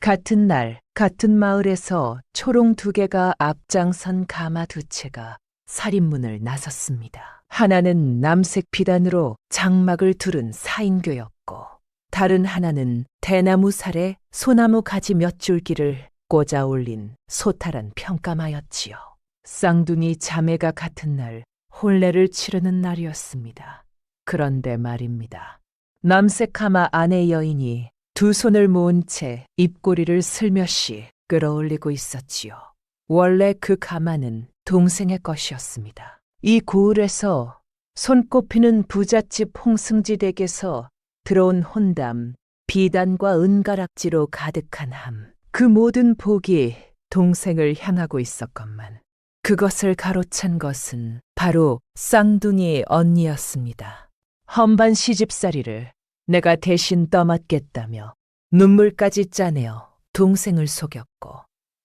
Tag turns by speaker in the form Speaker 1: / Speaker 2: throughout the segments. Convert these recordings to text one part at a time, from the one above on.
Speaker 1: 같은 날, 같은 마을에서 초롱 두 개가 앞장선 가마 두 채가 살인문을 나섰습니다. 하나는 남색 비단으로 장막을 두른 사인교였고, 다른 하나는 대나무 살에 소나무 가지 몇 줄기를 꽂아 올린 소탈한 평가마였지요. 쌍둥이 자매가 같은 날 혼례를 치르는 날이었습니다. 그런데 말입니다. 남색 가마 아내 여인이 두 손을 모은 채 입꼬리를 슬며시 끌어올리고 있었지요. 원래 그 가마는 동생의 것이었습니다. 이 고을에서 손꼽히는 부잣집 홍승지 댁에서 들어온 혼담, 비단과 은가락지로 가득한 함. 그 모든 복이 동생을 향하고 있었건만 그것을 가로챈 것은 바로 쌍둥이 언니였습니다. 험반 시집살이를 내가 대신 떠맡겠다며 눈물까지 짜내어 동생을 속였고,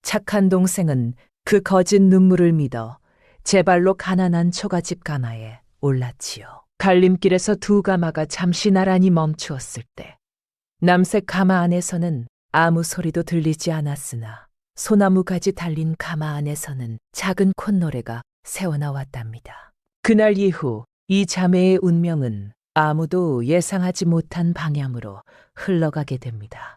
Speaker 1: 착한 동생은 그 거짓 눈물을 믿어 제 발로 가난한 초가집 가마에 올랐지요. 갈림길에서 두 가마가 잠시 나란히 멈추었을 때 남색 가마 안에서는 아무 소리도 들리지 않았으나 소나무 가지 달린 가마 안에서는 작은 콧노래가 새어나왔답니다. 그날 이후 이 자매의 운명은 아무도 예상하지 못한 방향으로 흘러가게 됩니다.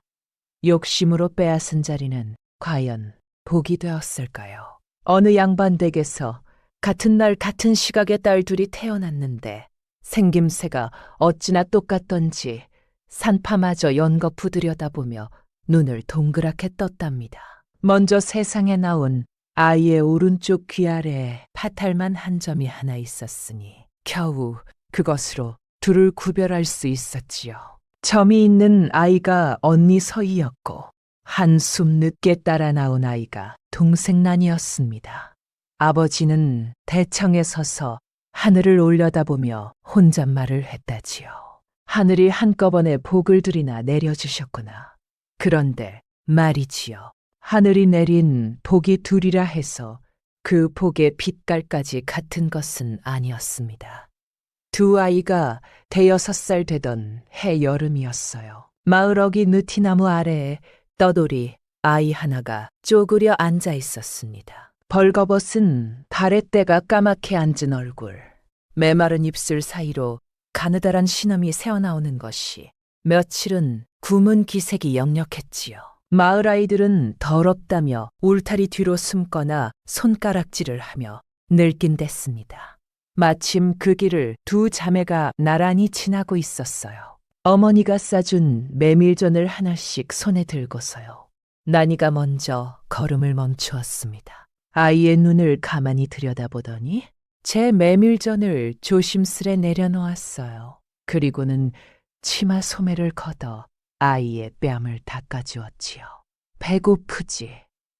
Speaker 1: 욕심으로 빼앗은 자리는 과연 복이 되었을까요? 어느 양반댁에서 같은 날 같은 시각에 딸 둘이 태어났는데 생김새가 어찌나 똑같던지 산파마저 연거푸 들여다보며 눈을 동그랗게 떴답니다. 먼저 세상에 나온 아이의 오른쪽 귀 아래에 파탈만 한 점이 하나 있었으니 겨우 그것으로 둘을 구별할 수 있었지요. 점이 있는 아이가 언니 서희였고 한숨 늦게 따라 나온 아이가 동생난이었습니다. 아버지는 대청에 서서 하늘을 올려다보며 혼잣말을 했다지요. 하늘이 한꺼번에 복을 들이나 내려주셨구나. 그런데 말이지요. 하늘이 내린 복이 둘이라 해서 그 복의 빛깔까지 같은 것은 아니었습니다. 두 아이가 5살 되던 해 여름이었어요. 마을 어기 느티나무 아래에 떠돌이 아이 하나가 쪼그려 앉아 있었습니다. 벌거벗은 다랫대가 까맣게 앉은 얼굴, 메마른 입술 사이로 가느다란 신음이 새어나오는 것이 며칠은 구문 기색이 역력했지요. 마을 아이들은 더럽다며 울타리 뒤로 숨거나 손가락질을 하며 늙긴댔습니다. 마침 그 길을 두 자매가 나란히 지나고 있었어요. 어머니가 싸준 메밀전을 하나씩 손에 들고서요. 난이가 먼저 걸음을 멈추었습니다. 아이의 눈을 가만히 들여다보더니 제 메밀전을 조심스레 내려놓았어요. 그리고는 치마 소매를 걷어 아이의 뺨을 닦아주었지요. 배고프지?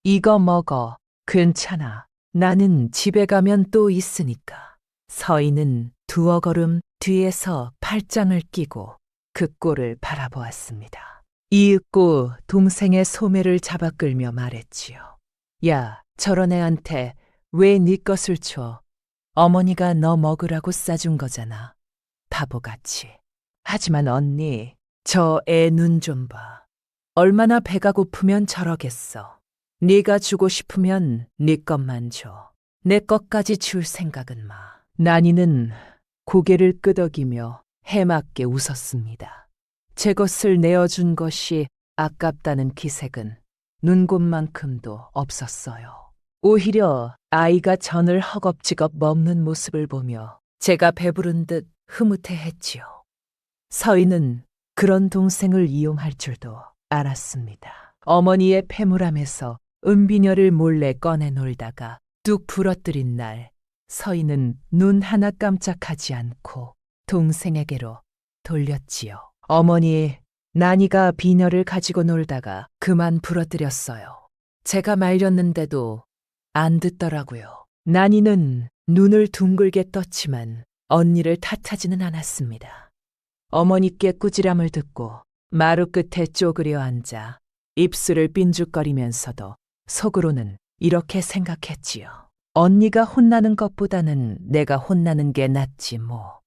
Speaker 1: 이거 먹어. 괜찮아. 나는 집에 가면 또 있으니까. 서희는 두어 걸음 뒤에서 팔짱을 끼고 그 꼴을 바라보았습니다. 이윽고 동생의 소매를 잡아 끌며 말했지요. 야, 저런 애한테 왜 네 것을 줘? 어머니가 너 먹으라고 싸준 거잖아. 바보같이. 하지만 언니, 저 애 눈 좀 봐. 얼마나 배가 고프면 저러겠어. 네가 주고 싶으면 네 것만 줘. 내 것까지 줄 생각은 마. 난이는 고개를 끄덕이며 해맑게 웃었습니다. 제 것을 내어준 것이 아깝다는 기색은 눈곱만큼도 없었어요. 오히려 아이가 전을 허겁지겁 먹는 모습을 보며 제가 배부른 듯 흐뭇해했지요. 서희는 그런 동생을 이용할 줄도 알았습니다. 어머니의 패물함에서 은비녀를 몰래 꺼내 놀다가 뚝 부러뜨린 날 서희는 눈 하나 깜짝하지 않고 동생에게로 돌렸지요. 어머니, 난이가 비녀를 가지고 놀다가 그만 부러뜨렸어요. 제가 말렸는데도 안 듣더라고요. 난이는 눈을 둥글게 떴지만 언니를 탓하지는 않았습니다. 어머니께 꾸지람을 듣고 마루 끝에 쪼그려 앉아 입술을 삔죽거리면서도 속으로는 이렇게 생각했지요. 언니가 혼나는 것보다는 내가 혼나는 게 낫지 뭐.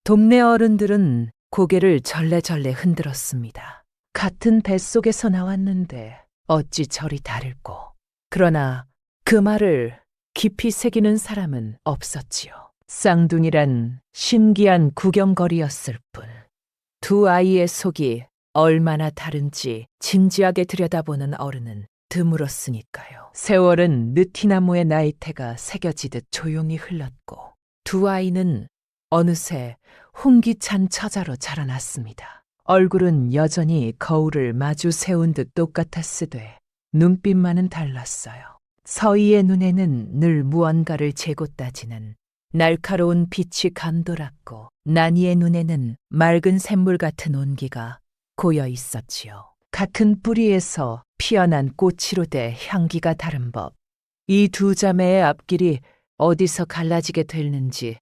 Speaker 1: 동네 어른들은 고개를 절레절레 흔들었습니다. 같은 뱃속에서 나왔는데 어찌 저리 다를꼬. 그러나 그 말을 깊이 새기는 사람은 없었지요. 쌍둥이란 신기한 구경거리였을 뿐. 두 아이의 속이 얼마나 다른지 진지하게 들여다보는 어른은 드물었으니까요. 세월은 느티나무의 나이테가 새겨지듯 조용히 흘렀고 두 아이는 어느새 홍기찬 처자로 자라났습니다. 얼굴은 여전히 거울을 마주 세운 듯 똑같았으되 눈빛만은 달랐어요. 서희의 눈에는 늘 무언가를 재고 따지는 날카로운 빛이 감돌았고 난이의 눈에는 맑은 샘물 같은 온기가 고여 있었지요. 같은 뿌리에서 피어난 꽃이로되 향기가 다른 법. 이 두 자매의 앞길이 어디서 갈라지게 됐는지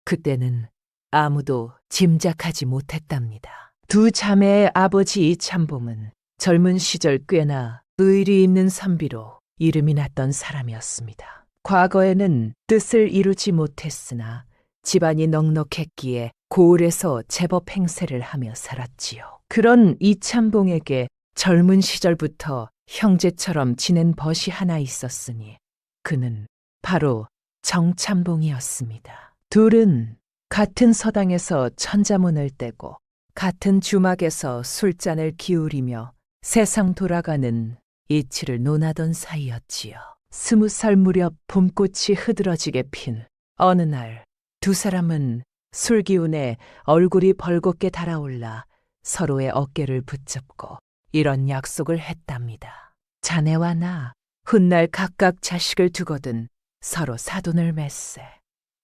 Speaker 1: 그때는 아무도 짐작하지 못했답니다. 두 자매의 아버지 이참봉은 젊은 시절 꽤나 의리 있는 선비로 이름이 났던 사람이었습니다. 과거에는 뜻을 이루지 못했으나 집안이 넉넉했기에 고을에서 제법 행세를 하며 살았지요. 그런 이참봉에게 젊은 시절부터 형제처럼 지낸 벗이 하나 있었으니 그는 바로 정참봉이었습니다. 둘은 같은 서당에서 천자문을 떼고 같은 주막에서 술잔을 기울이며 세상 돌아가는 이치를 논하던 사이였지요. 20살 무렵 봄꽃이 흐드러지게 핀 어느 날 두 사람은 술기운에 얼굴이 벌겋게 달아올라 서로의 어깨를 붙잡고 이런 약속을 했답니다. 자네와 나 훗날 각각 자식을 두거든 서로 사돈을 맺세.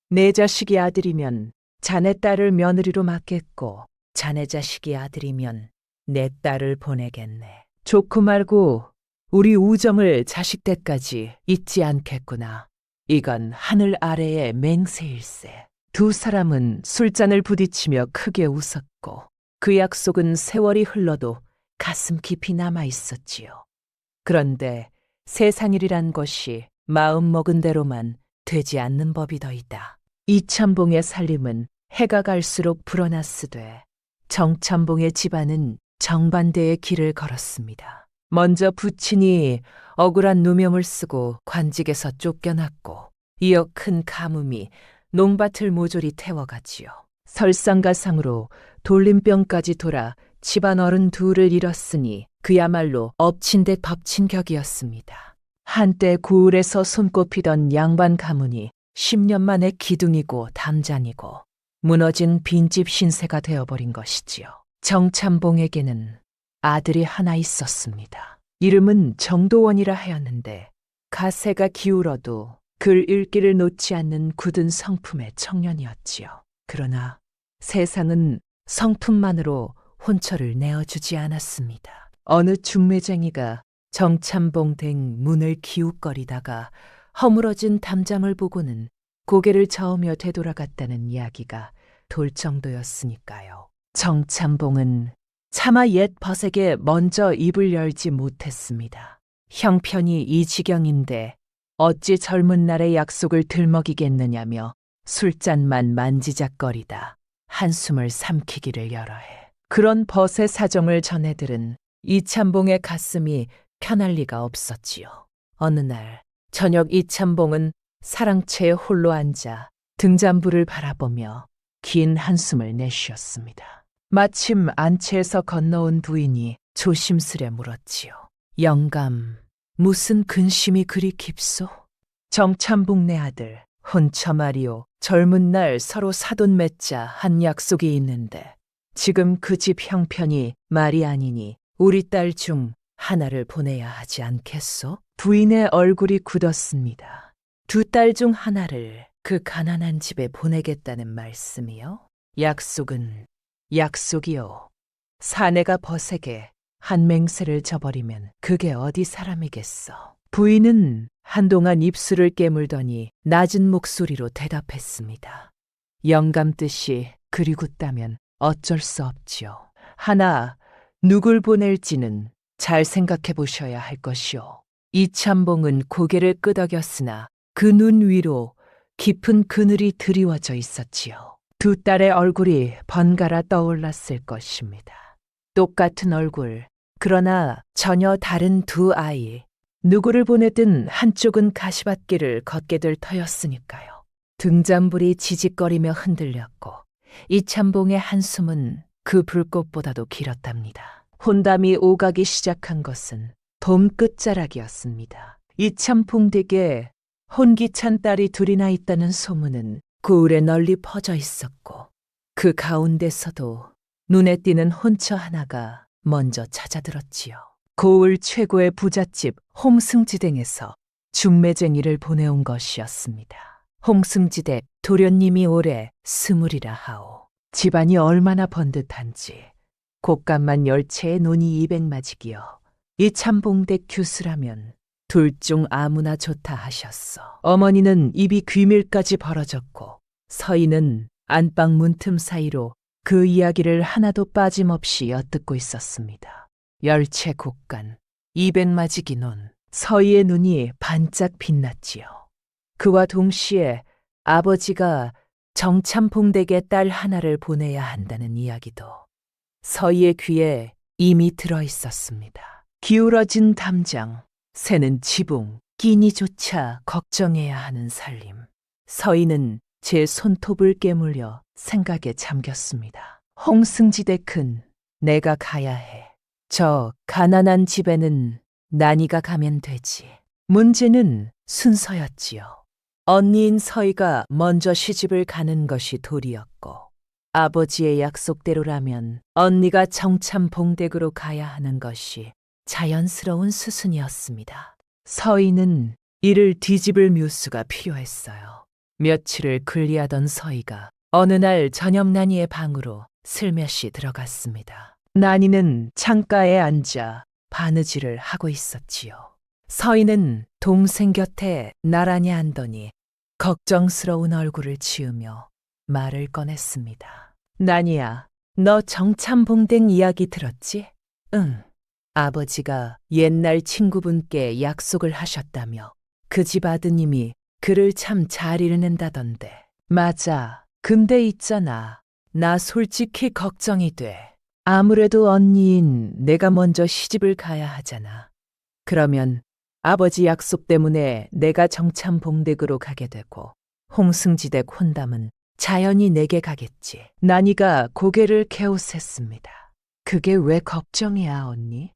Speaker 1: 내 자식이 아들이면 자네 딸을 며느리로 맡겠고 자네 자식이 아들이면 내 딸을 보내겠네. 좋고 말고 우리 우정을 자식 때까지 잊지 않겠구나. 이건 하늘 아래의 맹세일세. 두 사람은 술잔을 부딪히며 크게 웃었고 그 약속은 세월이 흘러도 가슴 깊이 남아 있었지요. 그런데 세상일이란 것이 마음 먹은 대로만 되지 않는 법이 더 있다. 이참봉의 살림은 해가 갈수록 불어났으되 정참봉의 집안은 정반대의 길을 걸었습니다. 먼저 부친이 억울한 누명을 쓰고 관직에서 쫓겨났고 이어 큰 가뭄이 농밭을 모조리 태워가지요. 설상가상으로 돌림병까지 돌아 집안 어른 둘을 잃었으니 그야말로 엎친 데 덮친 격이었습니다. 한때 고을에서 손꼽히던 양반 가문이 10년 만에 기둥이고 담장이고 무너진 빈집 신세가 되어버린 것이지요. 정참봉에게는 아들이 하나 있었습니다. 이름은 정도원이라 하였는데 가세가 기울어도 글 읽기를 놓지 않는 굳은 성품의 청년이었지요. 그러나 세상은 성품만으로 혼처를 내어주지 않았습니다. 어느 중매쟁이가 정참봉 댁 문을 기웃거리다가 허물어진 담장을 보고는 고개를 저으며 되돌아갔다는 이야기가 돌 정도였으니까요. 정참봉은 차마 옛 벗에게 먼저 입을 열지 못했습니다. 형편이 이 지경인데 어찌 젊은 날의 약속을 들먹이겠느냐며 술잔만 만지작거리다 한숨을 삼키기를 여러 해. 그런 벗의 사정을 전해들은 이참봉의 가슴이 편할 리가 없었지요. 어느 날 저녁 이참봉은 사랑채에 홀로 앉아 등잔불을 바라보며 긴 한숨을 내쉬었습니다. 마침 안채에서 건너온 부인이 조심스레 물었지요. 영감, 무슨 근심이 그리 깊소? 정참봉 내 아들, 혼처 말이오. 젊은 날 서로 사돈 맺자 한 약속이 있는데 지금 그 집 형편이 말이 아니니 우리 딸 중 하나를 보내야 하지 않겠소? 부인의 얼굴이 굳었습니다. 두 딸 중 하나를 그 가난한 집에 보내겠다는 말씀이요? 약속이요. 사내가 벗에게 한 맹세를 저버리면 그게 어디 사람이겠어. 부인은 한동안 입술을 깨물더니 낮은 목소리로 대답했습니다. 영감 뜻이 그리 굳다면 어쩔 수 없지요. 하나 누굴 보낼지는 잘 생각해 보셔야 할 것이오. 이참봉은 고개를 끄덕였으나 그 눈 위로 깊은 그늘이 드리워져 있었지요. 두 딸의 얼굴이 번갈아 떠올랐을 것입니다. 똑같은 얼굴, 그러나 전혀 다른 두 아이. 누구를 보내든 한쪽은 가시밭길을 걷게 될 터였으니까요. 등잔불이 지직거리며 흔들렸고 이참봉의 한숨은 그 불꽃보다도 길었답니다. 혼담이 오가기 시작한 것은 봄 끝자락이었습니다. 이참봉 댁에 혼기찬 딸이 둘이나 있다는 소문은 고을에 널리 퍼져 있었고 그 가운데서도 눈에 띄는 혼처 하나가 먼저 찾아들었지요. 고을 최고의 부잣집 홍승지댁에서 중매쟁이를 보내온 것이었습니다. 홍승지댁 도련님이 올해 20이라 하오. 집안이 얼마나 번듯한지 곶감만 10채에 논이 200마지기여. 이 참봉댁 규수라면 둘 중 아무나 좋다 하셨어. 어머니는 입이 귀밀까지 벌어졌고 서희는 안방 문틈 사이로 그 이야기를 하나도 빠짐없이 엿듣고 있었습니다. 10채 곶감, 200마지기 논, 서희의 눈이 반짝 빛났지요. 그와 동시에 아버지가 정참봉댁에 딸 하나를 보내야 한다는 이야기도 서희의 귀에 이미 들어 있었습니다. 기울어진 담장, 새는 지붕, 끼니조차 걱정해야 하는 살림. 서희는 제 손톱을 깨물려 생각에 잠겼습니다. 홍승지대 큰 내가 가야 해. 저 가난한 집에는 난이가 가면 되지. 문제는 순서였지요. 언니인 서희가 먼저 시집을 가는 것이 도리였고 아버지의 약속대로라면 언니가 정참봉댁으로 가야 하는 것이 자연스러운 수순이었습니다. 서희는 이를 뒤집을 묘수가 필요했어요. 며칠을 근리하던 서희가 어느 날 저녁 난이의 방으로 슬며시 들어갔습니다. 난이는 창가에 앉아 바느질을 하고 있었지요. 서희는 동생 곁에 나란히 앉더니 걱정스러운 얼굴을 지으며 말을 꺼냈습니다. 난이야, 너 정참봉댁 이야기 들었지? 응. 아버지가 옛날 친구분께 약속을 하셨다며 그 집 아드님이 글을 참 잘 읽는다던데. 맞아. 근데 있잖아. 나 솔직히 걱정이 돼. 아무래도 언니인 내가 먼저 시집을 가야 하잖아. 그러면 아버지 약속 때문에 내가 정참봉댁으로 가게 되고 홍승지댁 혼담은 자연히 내게 가겠지. 난이가 고개를 갸웃했습니다. 그게 왜 걱정이야, 언니?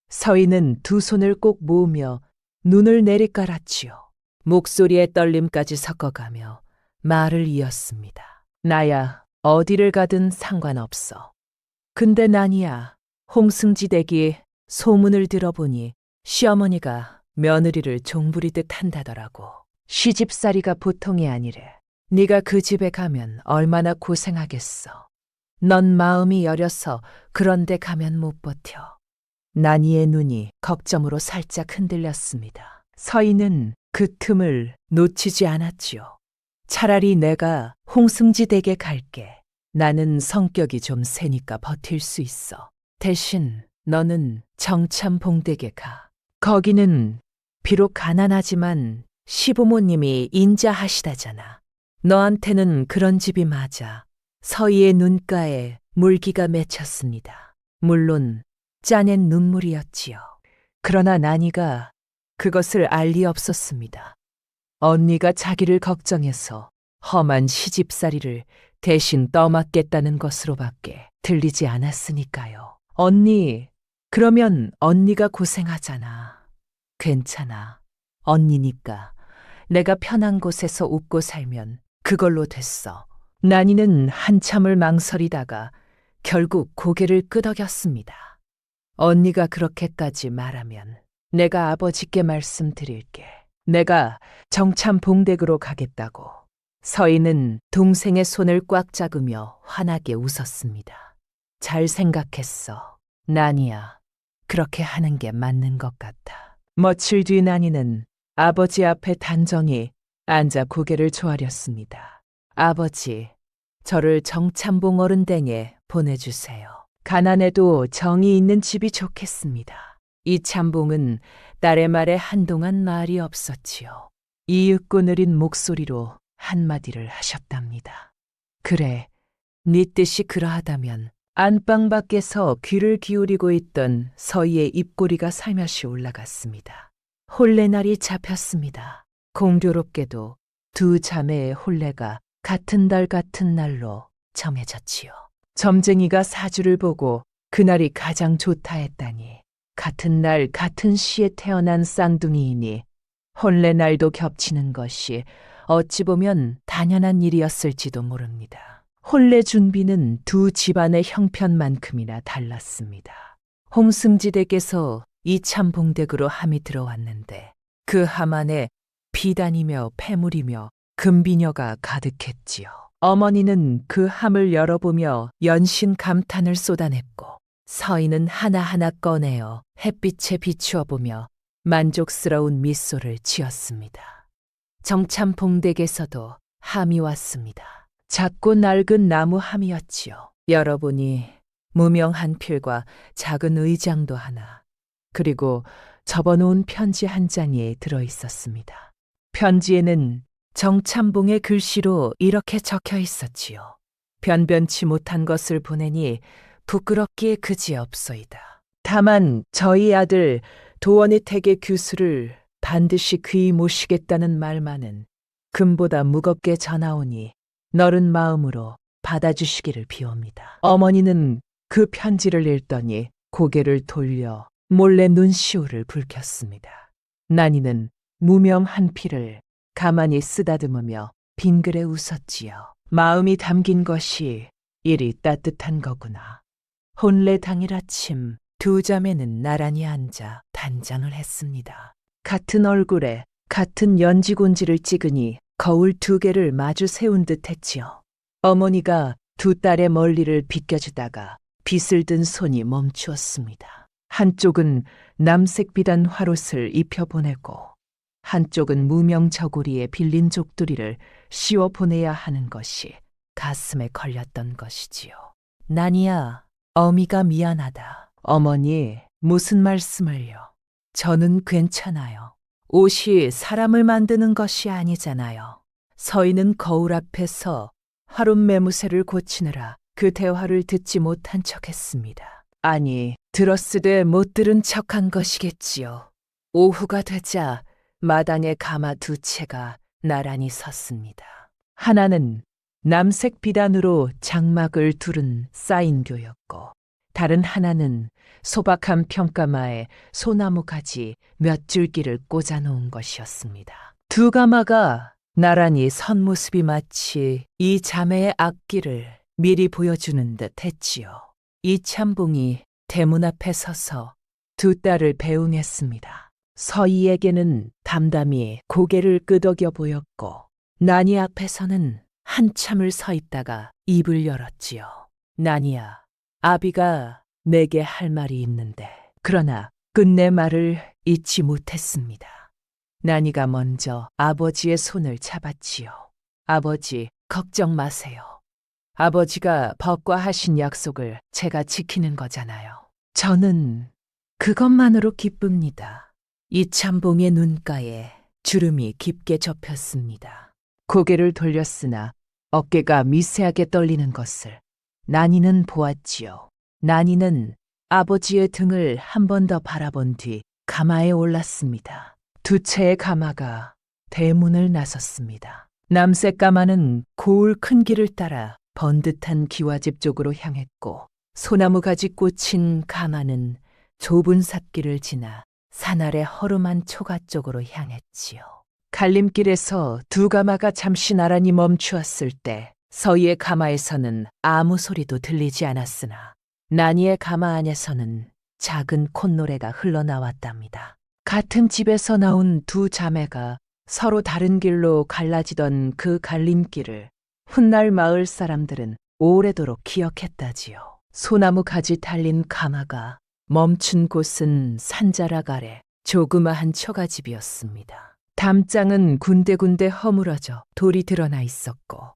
Speaker 1: 서희는 두 손을 꼭 모으며 눈을 내리깔았지요. 목소리에 떨림까지 섞어가며 말을 이었습니다. 나야 어디를 가든 상관없어. 근데 난이야, 홍승지댁이 소문을 들어보니 시어머니가 며느리를 종부리듯 한다더라고. 시집살이가 보통이 아니래. 네가 그 집에 가면 얼마나 고생하겠어. 넌 마음이 여려서 그런 데 가면 못 버텨. 난이의 눈이 걱정으로 살짝 흔들렸습니다. 서희는 그 틈을 놓치지 않았지요. 차라리 내가 홍승지댁에 갈게. 나는 성격이 좀 세니까 버틸 수 있어. 대신 너는 정참봉댁에 가. 거기는 비록 가난하지만 시부모님이 인자하시다잖아. 너한테는 그런 집이 맞아. 서희의 눈가에 물기가 맺혔습니다. 물론 짜낸 눈물이었지요. 그러나 난이가 그것을 알 리 없었습니다. 언니가 자기를 걱정해서 험한 시집살이를 대신 떠맡겠다는 것으로밖에 들리지 않았으니까요. 언니, 그러면 언니가 고생하잖아. 괜찮아. 언니니까 내가 편한 곳에서 웃고 살면 그걸로 됐어. 난이는 한참을 망설이다가 결국 고개를 끄덕였습니다. 언니가 그렇게까지 말하면 내가 아버지께 말씀드릴게. 내가 정참봉댁으로 가겠다고. 서희는 동생의 손을 꽉 잡으며 환하게 웃었습니다. 잘 생각했어. 난이야, 그렇게 하는 게 맞는 것 같아. 며칠 뒤 난이는 아버지 앞에 단정히 앉아 고개를 조아렸습니다. 아버지, 저를 정참봉 어른댁에 보내주세요. 가난해도 정이 있는 집이 좋겠습니다. 이 참봉은 딸의 말에 한동안 말이 없었지요. 이윽고 느린 목소리로 한마디를 하셨답니다. 그래, 네 뜻이 그러하다면 안방 밖에서 귀를 기울이고 있던 서희의 입꼬리가 살며시 올라갔습니다. 혼례날이 잡혔습니다. 공교롭게도 두 자매의 혼례가 같은 달 같은 날로 정해졌지요. 점쟁이가 사주를 보고 그날이 가장 좋다 했다니 같은 날 같은 시에 태어난 쌍둥이이니 혼례날도 겹치는 것이 어찌 보면 당연한 일이었을지도 모릅니다. 혼례 준비는 두 집안의 형편만큼이나 달랐습니다. 홍승지댁에서 이참봉댁으로 함이 들어왔는데 그 함 안에 비단이며 패물이며 금비녀가 가득했지요. 어머니는 그 함을 열어보며 연신 감탄을 쏟아냈고 서희는 하나하나 꺼내어 햇빛에 비추어 보며 만족스러운 미소를 지었습니다. 정참봉댁에서도 함이 왔습니다. 작고 낡은 나무 함이었지요. 열어보니 무명한 필과 작은 의장도 하나, 그리고 접어놓은 편지 한 장이 들어있었습니다. 편지에는 정참봉의 글씨로 이렇게 적혀 있었지요. 변변치 못한 것을 보내니 부끄럽기에 그지없소이다. 다만 저희 아들 도원의 태계 규수를 반드시 귀히 모시겠다는 말만은 금보다 무겁게 전하오니 너른 마음으로 받아주시기를 비옵니다. 어머니는 그 편지를 읽더니 고개를 돌려 몰래 눈시울을 붉혔습니다. 난이는 무명한 피를 가만히 쓰다듬으며 빙그레 웃었지요. 마음이 담긴 것이 이리 따뜻한 거구나. 혼례 당일 아침 두 자매는 나란히 앉아 단장을 했습니다. 같은 얼굴에 같은 연지곤지를 찍으니 거울 두 개를 마주 세운 듯 했지요. 어머니가 두 딸의 멀리를 비껴주다가 빗을 든 손이 멈추었습니다. 한쪽은 남색 비단 화롯을 입혀보내고 한쪽은 무명 저고리에 빌린 족두리를 씌워 보내야 하는 것이 가슴에 걸렸던 것이지요. 난이야, 어미가 미안하다. 어머니, 무슨 말씀을요? 저는 괜찮아요. 옷이 사람을 만드는 것이 아니잖아요. 서희는 거울 앞에서 화롯 매무새를 고치느라 그 대화를 듣지 못한 척했습니다. 아니, 들었으되 못 들은 척한 것이겠지요. 오후가 되자 마당에 가마 두 채가 나란히 섰습니다. 하나는 남색 비단으로 장막을 두른 쌓인교였고 다른 하나는 소박한 평가마에 소나무 가지 몇 줄기를 꽂아놓은 것이었습니다. 두 가마가 나란히 선 모습이 마치 이 자매의 앞길을 미리 보여주는 듯 했지요. 이참봉이 대문 앞에 서서 두 딸을 배웅했습니다. 서희에게는 담담히 고개를 끄덕여 보였고 난이 앞에서는 한참을 서 있다가 입을 열었지요. 난이야, 아비가 내게 할 말이 있는데. 그러나 끝내 말을 잊지 못했습니다. 난이가 먼저 아버지의 손을 잡았지요. 아버지, 걱정 마세요. 아버지가 법과 하신 약속을 제가 지키는 거잖아요. 저는 그것만으로 기쁩니다. 이참봉의 눈가에 주름이 깊게 접혔습니다. 고개를 돌렸으나 어깨가 미세하게 떨리는 것을 난이는 보았지요. 난이는 아버지의 등을 한 번 더 바라본 뒤 가마에 올랐습니다. 두 채의 가마가 대문을 나섰습니다. 남색 가마는 고울 큰 길을 따라 번듯한 기와집 쪽으로 향했고 소나무 가지 꽂힌 가마는 좁은 삿길을 지나 산 아래 허름한 초가 쪽으로 향했지요. 갈림길에서 두 가마가 잠시 나란히 멈추었을 때 서희의 가마에서는 아무 소리도 들리지 않았으나 난이의 가마 안에서는 작은 콧노래가 흘러나왔답니다. 같은 집에서 나온 두 자매가 서로 다른 길로 갈라지던 그 갈림길을 훗날 마을 사람들은 오래도록 기억했다지요. 소나무 가지 달린 가마가 멈춘 곳은 산자락 아래 조그마한 처가집이었습니다. 담장은 군데군데 허물어져 돌이 드러나 있었고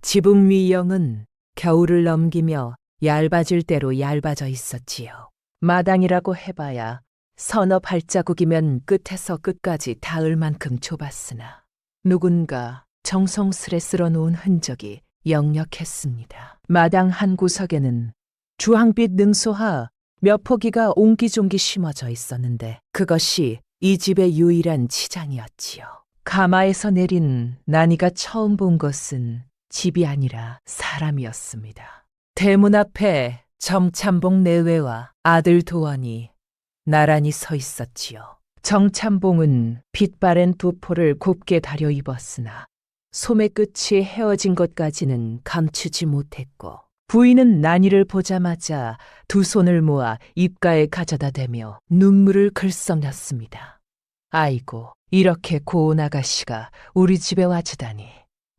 Speaker 1: 지붕 위형은 겨울을 넘기며 얇아질 대로 얇아져 있었지요. 마당이라고 해봐야 서너 발자국이면 끝에서 끝까지 닿을 만큼 좁았으나 누군가 정성스레 쓸어놓은 흔적이 역력했습니다. 마당 한 구석에는 주황빛 능소하 몇 포기가 옹기종기 심어져 있었는데 그것이 이 집의 유일한 치장이었지요. 가마에서 내린 난이가 처음 본 것은 집이 아니라 사람이었습니다. 대문 앞에 정참봉 내외와 아들 도원이 나란히 서 있었지요. 정참봉은 빛바랜 두포를 곱게 다려 입었으나 소매 끝이 헤어진 것까지는 감추지 못했고 부인은 난이를 보자마자 두 손을 모아 입가에 가져다 대며 눈물을 글썽였습니다. 아이고, 이렇게 고운 아가씨가 우리 집에 와주다니.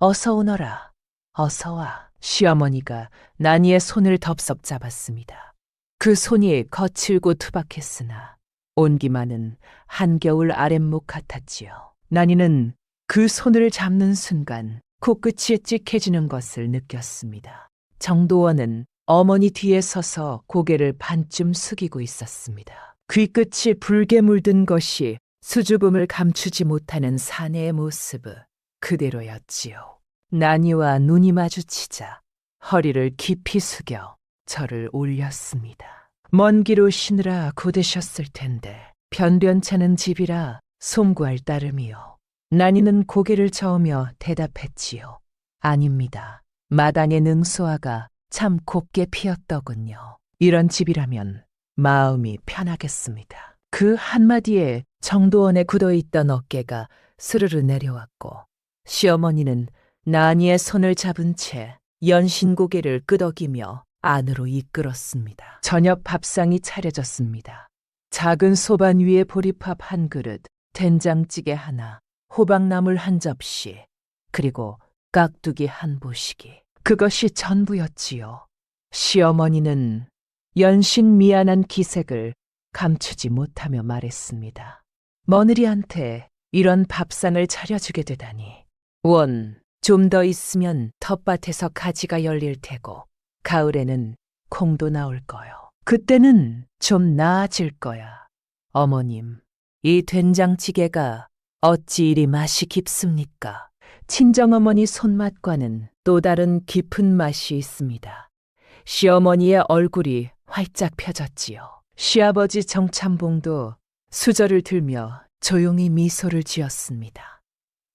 Speaker 1: 어서 오너라. 어서 와. 시어머니가 난이의 손을 덥석 잡았습니다. 그 손이 거칠고 투박했으나 온기만은 한겨울 아랫목 같았지요. 난이는 그 손을 잡는 순간 코끝이 찌개지는 것을 느꼈습니다. 정도원은 어머니 뒤에 서서 고개를 반쯤 숙이고 있었습니다. 귀끝이 붉게 물든 것이 수줍음을 감추지 못하는 사내의 모습은 그대로였지요. 난이와 눈이 마주치자 허리를 깊이 숙여 절을 올렸습니다. 먼 길 오시느라 고되셨을 텐데 변변찮은 집이라 송구할 따름이요. 난이는 고개를 저으며 대답했지요. 아닙니다. 마당의 능소아가 참 곱게 피었더군요. 이런 집이라면 마음이 편하겠습니다. 그 한마디에 정도원에 굳어있던 어깨가 스르르 내려왔고 시어머니는 난이의 손을 잡은 채 연신고개를 끄덕이며 안으로 이끌었습니다. 저녁 밥상이 차려졌습니다. 작은 소반 위에 보리밥 한 그릇, 된장찌개 하나, 호박나물 한 접시, 그리고 깍두기 한 보시기. 그것이 전부였지요. 시어머니는 연신 미안한 기색을 감추지 못하며 말했습니다. 며느리한테 이런 밥상을 차려주게 되다니. 원, 좀 더 있으면 텃밭에서 가지가 열릴 테고 가을에는 콩도 나올 거요. 그때는 좀 나아질 거야. 어머님, 이 된장찌개가 어찌 이리 맛이 깊습니까? 친정어머니 손맛과는 또 다른 깊은 맛이 있습니다. 시어머니의 얼굴이 활짝 펴졌지요. 시아버지 정참봉도 수저를 들며 조용히 미소를 지었습니다.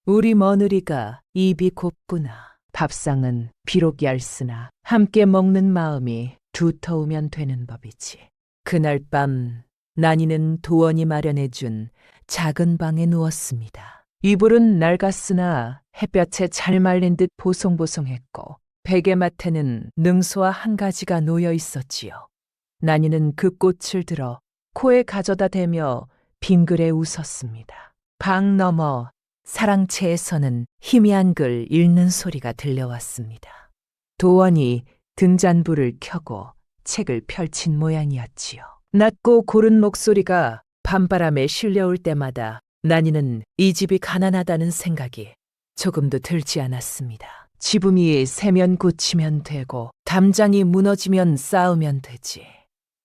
Speaker 1: 우리 며느리가 입이 곱구나. 밥상은 비록 얇으나 함께 먹는 마음이 두터우면 되는 법이지. 그날 밤 난이는 도원이 마련해준 작은 방에 누웠습니다. 이불은 낡았으나 햇볕에 잘 말린 듯 보송보송했고 베개맡에는 능소와 한 가지가 놓여 있었지요. 난이는 그 꽃을 들어 코에 가져다 대며 빙그레 웃었습니다. 방 너머 사랑채에서는 희미한 글 읽는 소리가 들려왔습니다. 도원이 등잔불을 켜고 책을 펼친 모양이었지요. 낮고 고른 목소리가 밤바람에 실려올 때마다 난이는 이 집이 가난하다는 생각이 조금도 들지 않았습니다. 지붕이 새면 고치면 되고 담장이 무너지면 쌓으면 되지.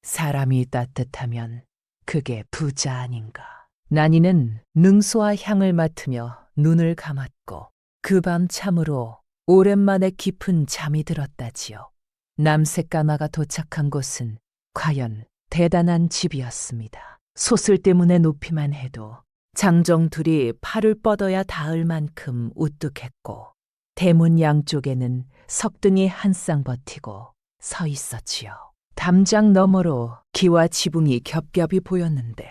Speaker 1: 사람이 따뜻하면 그게 부자 아닌가. 난이는 능소와 향을 맡으며 눈을 감았고 그 밤 참으로 오랜만에 깊은 잠이 들었다지요. 남색까마가 도착한 곳은 과연 대단한 집이었습니다. 솥을 때문에 높이만 해도 장정 둘이 팔을 뻗어야 닿을 만큼 우뚝했고 대문 양쪽에는 석등이 한 쌍 버티고 서 있었지요. 담장 너머로 기와 지붕이 겹겹이 보였는데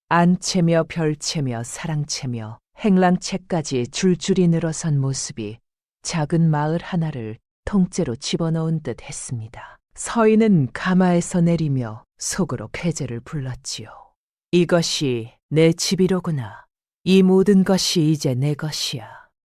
Speaker 1: 안채며 별채며 사랑채며 행랑채까지 줄줄이 늘어선 모습이 작은 마을 하나를 통째로 집어넣은 듯 했습니다. 서인은 가마에서 내리며 속으로 쾌재를 불렀지요. 이것이 내 집이로구나. 이 모든 것이 이제 내 것이야.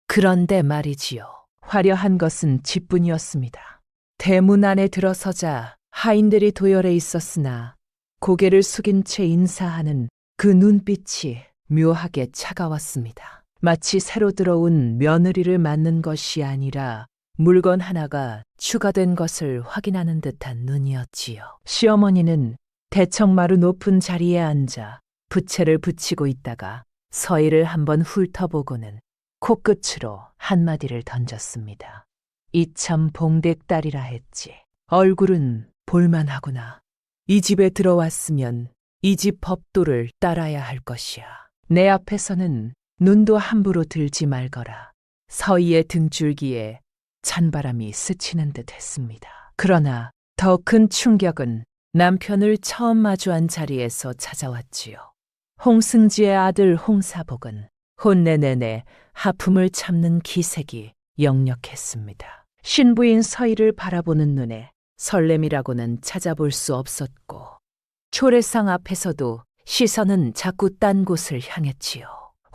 Speaker 1: 그런데 말이지요. 화려한 것은 집뿐이었습니다. 대문 안에 들어서자 하인들이 도열해 있었으나 고개를 숙인 채 인사하는 그 눈빛이 묘하게 차가웠습니다. 마치 새로 들어온 며느리를 맞는 것이 아니라 물건 하나가 추가된 것을 확인하는 듯한 눈이었지요. 시어머니는 대청마루 높은 자리에 앉아 부채를 붙이고 있다가 서희를 한번 훑어보고는 코끝으로 한마디를 던졌습니다. 이참 봉댁딸이라 했지. 얼굴은 볼만하구나. 이 집에 들어왔으면 이 집 법도를 따라야 할 것이야. 내 앞에서는 눈도 함부로 들지 말거라. 서희의 등줄기에 찬바람이 스치는 듯 했습니다. 그러나 더 큰 충격은 남편을 처음 마주한 자리에서 찾아왔지요. 홍승지의 아들 홍사복은 혼내 내내 하품을 참는 기색이 역력했습니다. 신부인 서희를 바라보는 눈에 설렘이라고는 찾아볼 수 없었고 초래상 앞에서도 시선은 자꾸 딴 곳을 향했지요.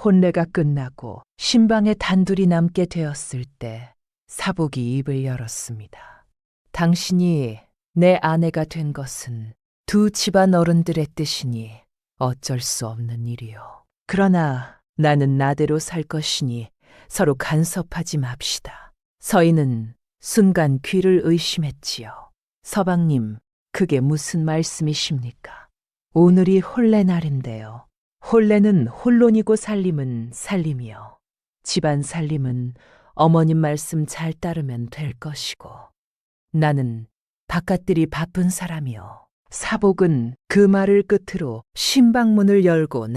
Speaker 1: 혼례가 끝나고 신방에 단둘이 남게 되었을 때 사복이 입을 열었습니다. 당신이 내 아내가 된 것은 두 집안 어른들의 뜻이니 어쩔 수 없는 일이요. 그러나 나는 나대로 살 것이니 서로 간섭하지 맙시다. 서희는 순간 귀를 의심했지요. 서방님, 그게 무슨 말씀이십니까? 오늘이 혼례 날인데요. 혼례는 혼론이고 살림은 살림이요. 집안 살림은 어머님 말씀 잘 따르면 될 것이고 나는 바깥들이 바쁜 사람이요. 사복은 그 말을 끝으로 신방문을 열고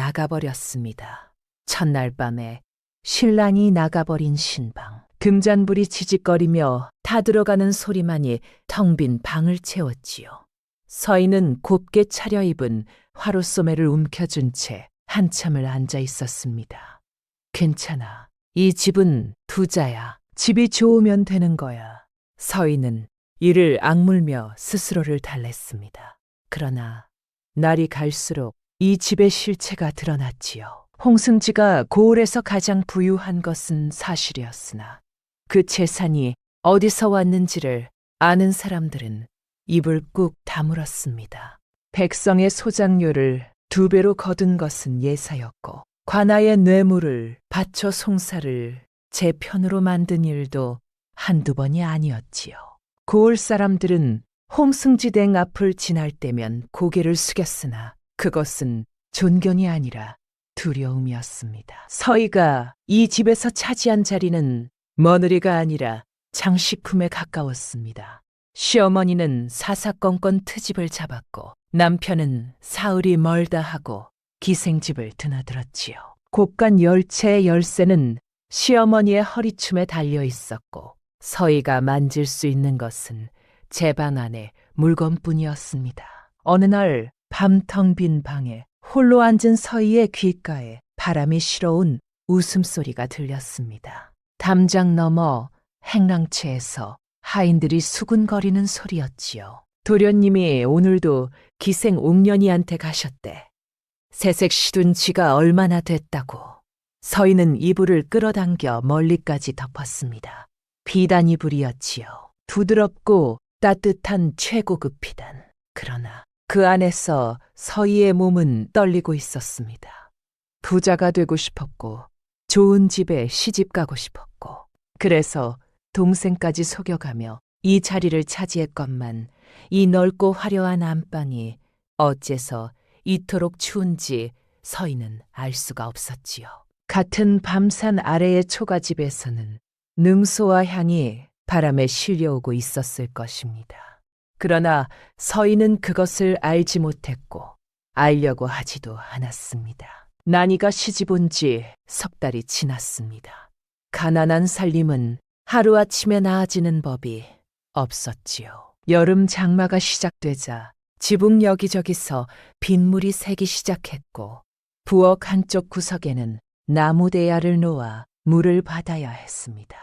Speaker 1: 나가버렸습니다. 첫날 밤에 신랑이 나가버린 신방. 금잔불이 지직거리며 타들어가는 소리만이 텅 빈 방을 채웠지요. 서희는 곱게 차려입은 화로소매를 움켜쥔 채 한참을 앉아 있었습니다. 괜찮아. 이 집은 부자야. 집이 좋으면 되는 거야. 서희는 이를 악물며 스스로를 달랬습니다. 그러나 날이 갈수록 이 집의 실체가 드러났지요. 홍승지가 고을에서 가장 부유한 것은 사실이었으나 그 재산이 어디서 왔는지를 아는 사람들은 입을 꾹 다물었습니다. 백성의 소장료를 2배로 거둔 것은 예사였고 관아의 뇌물을 바쳐 송사를 제 편으로 만든 일도 한두 번이 아니었지요. 고을 사람들은 홍승지댁 앞을 지날 때면 고개를 숙였으나 그것은 존경이 아니라 두려움이었습니다. 서희가 이 집에서 차지한 자리는 며느리가 아니라 장식품에 가까웠습니다. 시어머니는 사사건건 트집을 잡았고 남편은 사흘이 멀다 하고 기생집을 드나들었지요. 곱간 열채의 열쇠는 시어머니의 허리춤에 달려 있었고 서희가 만질 수 있는 것은 제 방 안의 물건뿐이었습니다. 어느 날 밤 텅 빈 방에 홀로 앉은 서희의 귓가에 바람이 실어온 웃음소리가 들렸습니다. 담장 너머 행랑채에서 하인들이 수군거리는 소리였지요. 도련님이 오늘도 기생 옥년이한테 가셨대. 새색 시둔 쥐가 얼마나 됐다고. 서희는 이불을 끌어당겨 멀리까지 덮었습니다. 비단 이불이었지요. 부드럽고 따뜻한 최고급 비단. 그러나 그 안에서 서희의 몸은 떨리고 있었습니다. 부자가 되고 싶었고 좋은 집에 시집 가고 싶었고 그래서 동생까지 속여가며 이 자리를 차지했건만 이 넓고 화려한 안방이 어째서 이토록 추운지 서희는 알 수가 없었지요. 같은 밤산 아래의 초가집에서는 능소와 향이 바람에 실려오고 있었을 것입니다. 그러나 서희는 그것을 알지 못했고 알려고 하지도 않았습니다. 난이가 시집 온 지 석 달이 지났습니다. 가난한 살림은 하루아침에 나아지는 법이 없었지요. 여름 장마가 시작되자 지붕 여기저기서 빗물이 새기 시작했고 부엌 한쪽 구석에는 나무 대야를 놓아 물을 받아야 했습니다.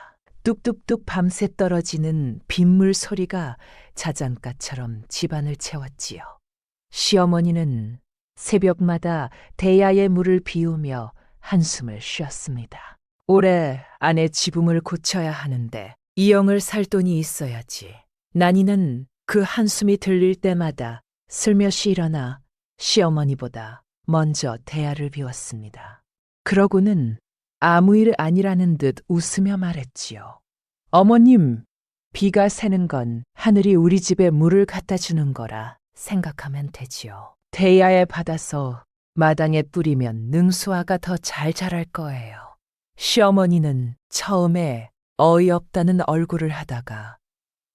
Speaker 1: 뚝뚝뚝 밤새 떨어지는 빗물 소리가 자장가처럼 집안을 채웠지요. 시어머니는 새벽마다 대야의 물을 비우며 한숨을 쉬었습니다. 올해 아내 지붕을 고쳐야 하는데 이영을 살 돈이 있어야지. 난이는 그 한숨이 들릴 때마다 슬며시 일어나 시어머니보다 먼저 대야를 비웠습니다. 그러고는 아무 일 아니라는 듯 웃으며 말했지요. 어머님, 비가 새는 건 하늘이 우리 집에 물을 갖다 주는 거라 생각하면 되지요. 대야에 받아서 마당에 뿌리면 능수화가 더 잘 자랄 거예요. 시어머니는 처음에 어이없다는 얼굴을 하다가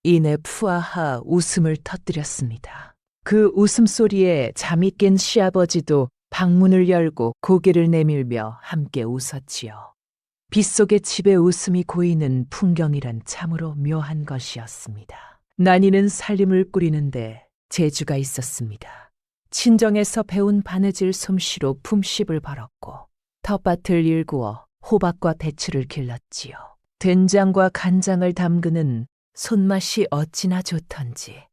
Speaker 1: 이내 푸아하 웃음을 터뜨렸습니다. 그 웃음소리에 잠이 깬 시아버지도 방문을 열고 고개를 내밀며 함께 웃었지요. 빗속에 집에 웃음이 고이는 풍경이란 참으로 묘한 것이었습니다. 난이는 살림을 꾸리는데 재주가 있었습니다. 친정에서 배운 바느질 솜씨로 품십을 벌었고 텃밭을 일구어 호박과 배추를 길렀지요. 된장과 간장을 담그는 손맛이 어찌나 좋던지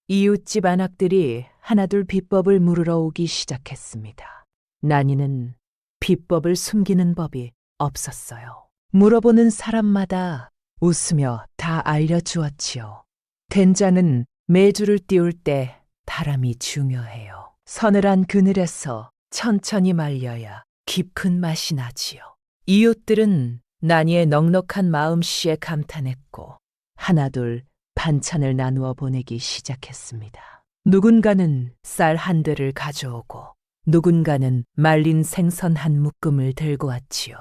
Speaker 1: 이웃집 아낙들이 하나둘 비법을 물으러 오기 시작했습니다. 난이는 비법을 숨기는 법이 없었어요. 물어보는 사람마다 웃으며 다 알려주었지요. 된장은 메주를 띄울 때 바람이 중요해요. 서늘한 그늘에서 천천히 말려야 깊은 맛이 나지요. 이웃들은 난이의 넉넉한 마음씨에 감탄했고 하나둘 반찬을 나누어 보내기 시작했습니다. 누군가는 쌀 한 대를 가져오고 누군가는 말린 생선 한 묶음을 들고 왔지요.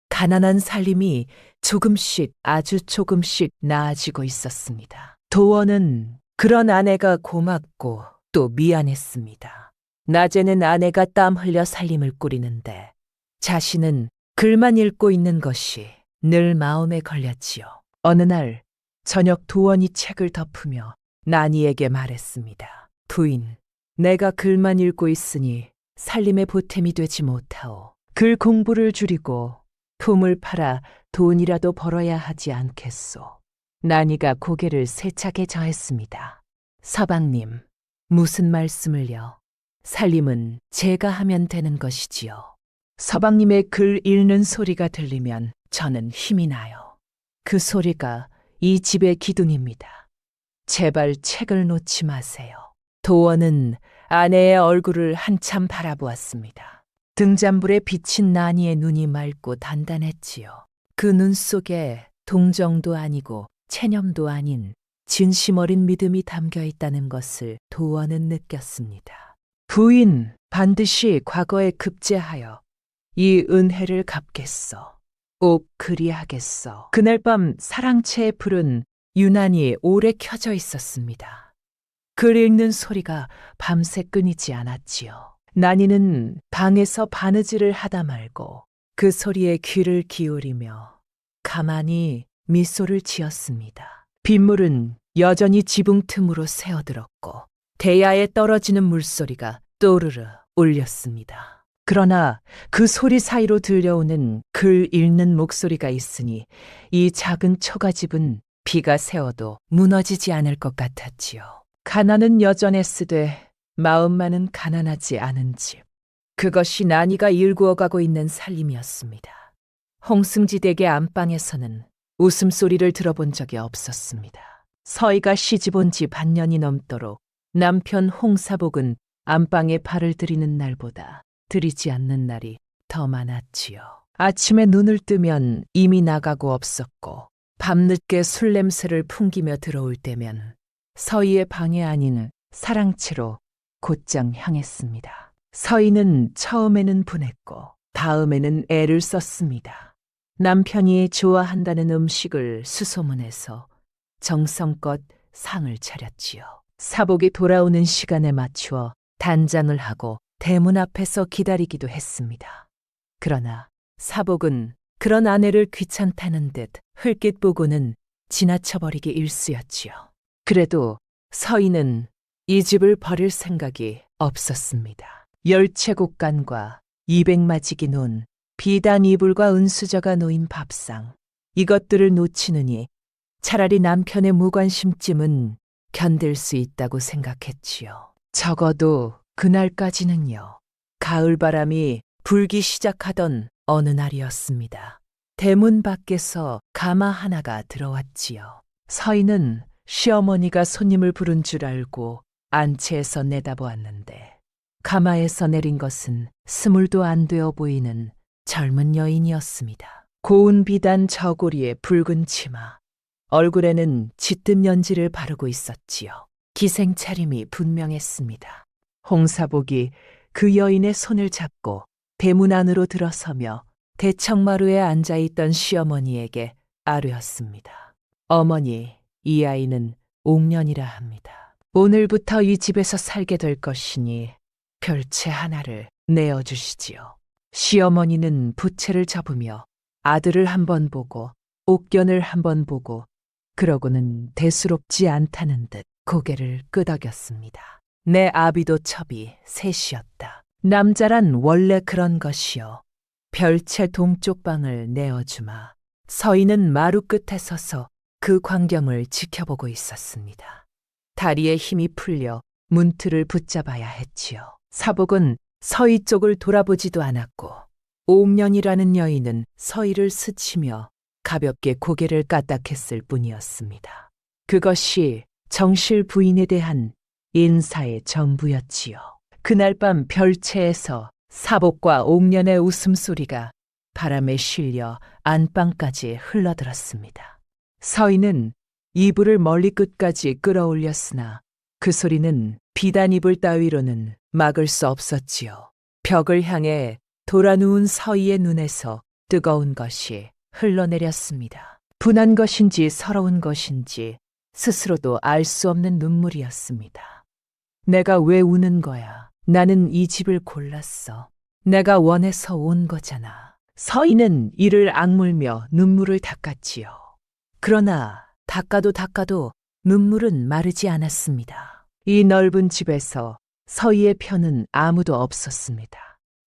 Speaker 1: 가난한 살림이 조금씩 아주 조금씩 나아지고 있었습니다. 도원은 그런 아내가 고맙고 또 미안했습니다. 낮에는 아내가 땀 흘려 살림을 꾸리는데 자신은 글만 읽고 있는 것이 늘 마음에 걸렸지요. 어느 날 저녁 도원이 책을 덮으며 난이에게 말했습니다. 부인, 내가 글만 읽고 있으니 살림에 보탬이 되지 못하오. 글 공부를 줄이고 품을 팔아 돈이라도 벌어야 하지 않겠소. 난이가 고개를 세차게 저했습니다. 서방님, 무슨 말씀을요? 살림은 제가 하면 되는 것이지요. 서방님의 글 읽는 소리가 들리면 저는 힘이 나요. 그 소리가 이 집의 기둥입니다. 제발 책을 놓지 마세요. 도원은 아내의 얼굴을 한참 바라보았습니다. 등잔불에 비친 난이의 눈이 맑고 단단했지요. 그 눈 속에 동정도 아니고 체념도 아닌 진심 어린 믿음이 담겨 있다는 것을 도원은 느꼈습니다. 부인, 반드시 과거에 급제하여 이 은혜를 갚겠어. 꼭 그리하겠어. 그날 밤 사랑채의 불은 유난히 오래 켜져 있었습니다. 글 읽는 소리가 밤새 끊이지 않았지요. 난이는 방에서 바느질을 하다 말고 그 소리에 귀를 기울이며 가만히 미소를 지었습니다. 빗물은 여전히 지붕 틈으로 새어들었고 대야에 떨어지는 물소리가 또르르 울렸습니다. 그러나 그 소리 사이로 들려오는 글 읽는 목소리가 있으니 이 작은 초가집은 비가 새어도 무너지지 않을 것 같았지요. 가난은 여전했으되 마음만은 가난하지 않은 집. 그것이 난이가 일구어가고 있는 살림이었습니다. 홍승지댁의 안방에서는 웃음소리를 들어본 적이 없었습니다. 서희가 시집 온 지 반년이 넘도록 남편 홍사복은 안방에 발을 들이는 날보다 들이지 않는 날이 더 많았지요. 아침에 눈을 뜨면 이미 나가고 없었고 밤늦게 술 냄새를 풍기며 들어올 때면 서희의 방에 아닌 사랑채로 곧장 향했습니다. 서희는 처음에는 분했고 다음에는 애를 썼습니다. 남편이 좋아한다는 음식을 수소문해서 정성껏 상을 차렸지요. 사복이 돌아오는 시간에 맞추어 단장을 하고 대문 앞에서 기다리기도 했습니다. 그러나 사복은 그런 아내를 귀찮다는 듯 흘낏 보고는 지나쳐버리기 일쑤였지요. 그래도 서희는 이 집을 버릴 생각이 없었습니다. 열채곡간과 200마지기 논, 비단 이불과 은수저가 놓인 밥상, 이것들을 놓치느니 차라리 남편의 무관심쯤은 견딜 수 있다고 생각했지요. 적어도 그날까지는요. 가을바람이 불기 시작하던 어느 날이었습니다. 대문 밖에서 가마 하나가 들어왔지요. 서희는 시어머니가 손님을 부른 줄 알고 안채에서 내다보았는데 가마에서 내린 것은 스물도 안 되어 보이는 젊은 여인이었습니다. 고운 비단 저고리에 붉은 치마, 얼굴에는 짙은 연지를 바르고 있었지요. 기생 차림이 분명했습니다. 홍사복이 그 여인의 손을 잡고 대문 안으로 들어서며 대청마루에 앉아있던 시어머니에게 아뢰었습니다. 어머니, 이 아이는 옥년이라 합니다. 오늘부터 이 집에서 살게 될 것이니 별채 하나를 내어주시지요. 시어머니는 부채를 접으며 아들을 한번 보고 옥견을 한번 보고 그러고는 대수롭지 않다는 듯 고개를 끄덕였습니다. 내 아비도 첩이 셋이었다. 남자란 원래 그런 것이요. 별채 동쪽 방을 내어주마. 서인은 마루 끝에 서서 그 광경을 지켜보고 있었습니다. 다리에 힘이 풀려 문틀을 붙잡아야 했지요. 사복은 서희 쪽을 돌아보지도 않았고 옥년이라는 여인은 서희를 스치며 가볍게 고개를 까딱했을 뿐이었습니다. 그것이 정실 부인에 대한 인사의 전부였지요. 그날 밤 별채에서 사복과 옥년의 웃음소리가 바람에 실려 안방까지 흘러들었습니다. 서희는 이불을 멀리 끝까지 끌어올렸으나 그 소리는 비단 이불 따위로는 막을 수 없었지요. 벽을 향해 돌아누운 서희의 눈에서 뜨거운 것이 흘러내렸습니다. 분한 것인지 서러운 것인지 스스로도 알 수 없는 눈물이었습니다. 내가 왜 우는 거야? 나는 이 집을 골랐어. 내가 원해서 온 거잖아. 서희는 이를 악물며 눈물을 닦았지요. 그러나 닦아도 눈물은 마르지 않았습니다. 이 넓은 집에서 서희의 편은 아무도 없었습니다.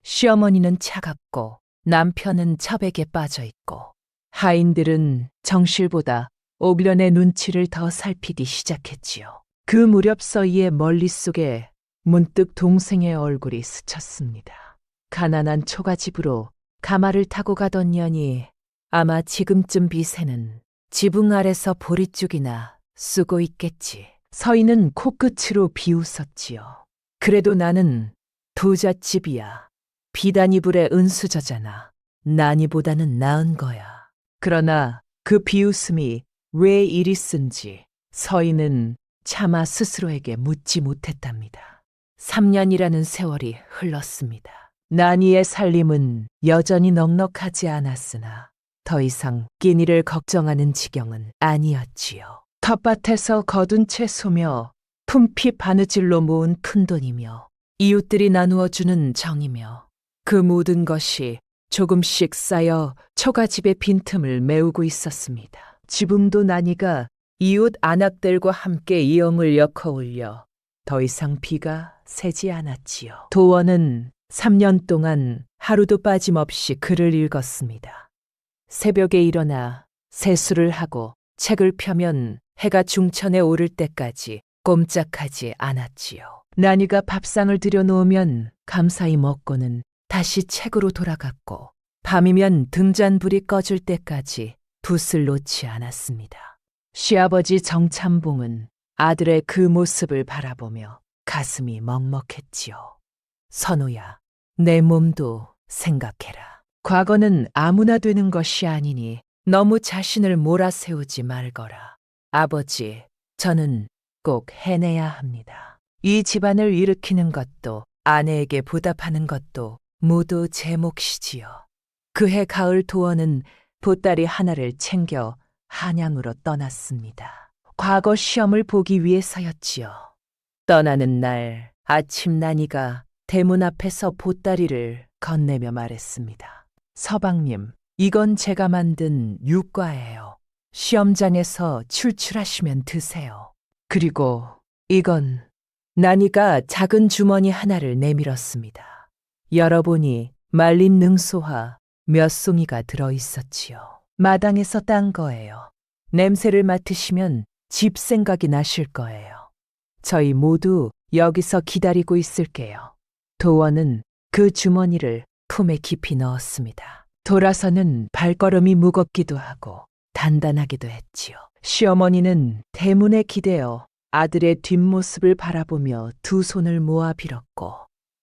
Speaker 1: 시어머니는 차갑고 남편은 첩에게 빠져 있고 하인들은 정실보다 옥련의 눈치를 더 살피기 시작했지요. 그 무렵 서희의 머릿속에 문득 동생의 얼굴이 스쳤습니다. 가난한 초가집으로 가마를 타고 가던 년이 아마 지금쯤 빚에는 지붕 아래서 보릿죽이나 쓰고 있겠지. 서희는 코끝으로 비웃었지요. 그래도 나는 부잣집이야. 비단 이불에 은수저잖아. 난이보다는 나은 거야. 그러나 그 비웃음이 왜 이리 쓴지 서희는 차마 스스로에게 묻지 못했답니다. 3년이라는 세월이 흘렀습니다. 난이의 살림은 여전히 넉넉하지 않았으나 더 이상 끼니를 걱정하는 지경은 아니었지요. 텃밭에서 거둔 채소며 품피 바느질로 모은 푼돈이며 이웃들이 나누어 주는 정이며 그 모든 것이 조금씩 쌓여 초가집의 빈틈을 메우고 있었습니다. 지붕도 난이가 이웃 안악들과 함께 이엄을 엮어올려 더 이상 비가 새지 않았지요. 도원은 3년 동안 하루도 빠짐없이 글을 읽었습니다. 새벽에 일어나 세수를 하고 책을 펴면 해가 중천에 오를 때까지 꼼짝하지 않았지요. 난이가 밥상을 들여놓으면 감사히 먹고는 다시 책으로 돌아갔고 밤이면 등잔불이 꺼질 때까지 붓을 놓지 않았습니다. 시아버지 정참봉은 아들의 그 모습을 바라보며 가슴이 먹먹했지요. 선우야, 내 몸도 생각해라. 과거는 아무나 되는 것이 아니니 너무 자신을 몰아세우지 말거라. 아버지, 저는 꼭 해내야 합니다. 이 집안을 일으키는 것도 아내에게 보답하는 것도 모두 제 몫이지요. 그해 가을 도원은 보따리 하나를 챙겨 한양으로 떠났습니다. 과거 시험을 보기 위해서였지요. 떠나는 날 아침 난이가 대문 앞에서 보따리를 건네며 말했습니다. 서방님, 이건 제가 만든 유과예요. 시험장에서 출출하시면 드세요. 그리고 이건 난이가 작은 주머니 하나를 내밀었습니다. 열어보니 말린 능소화 몇 송이가 들어있었지요. 마당에서 딴 거예요. 냄새를 맡으시면 집 생각이 나실 거예요. 저희 모두 여기서 기다리고 있을게요. 도원은 그 주머니를 품에 깊이 넣었습니다. 돌아서는 발걸음이 무겁기도 하고 단단하기도 했지요. 시어머니는 대문에 기대어 아들의 뒷모습을 바라보며 두 손을 모아 빌었고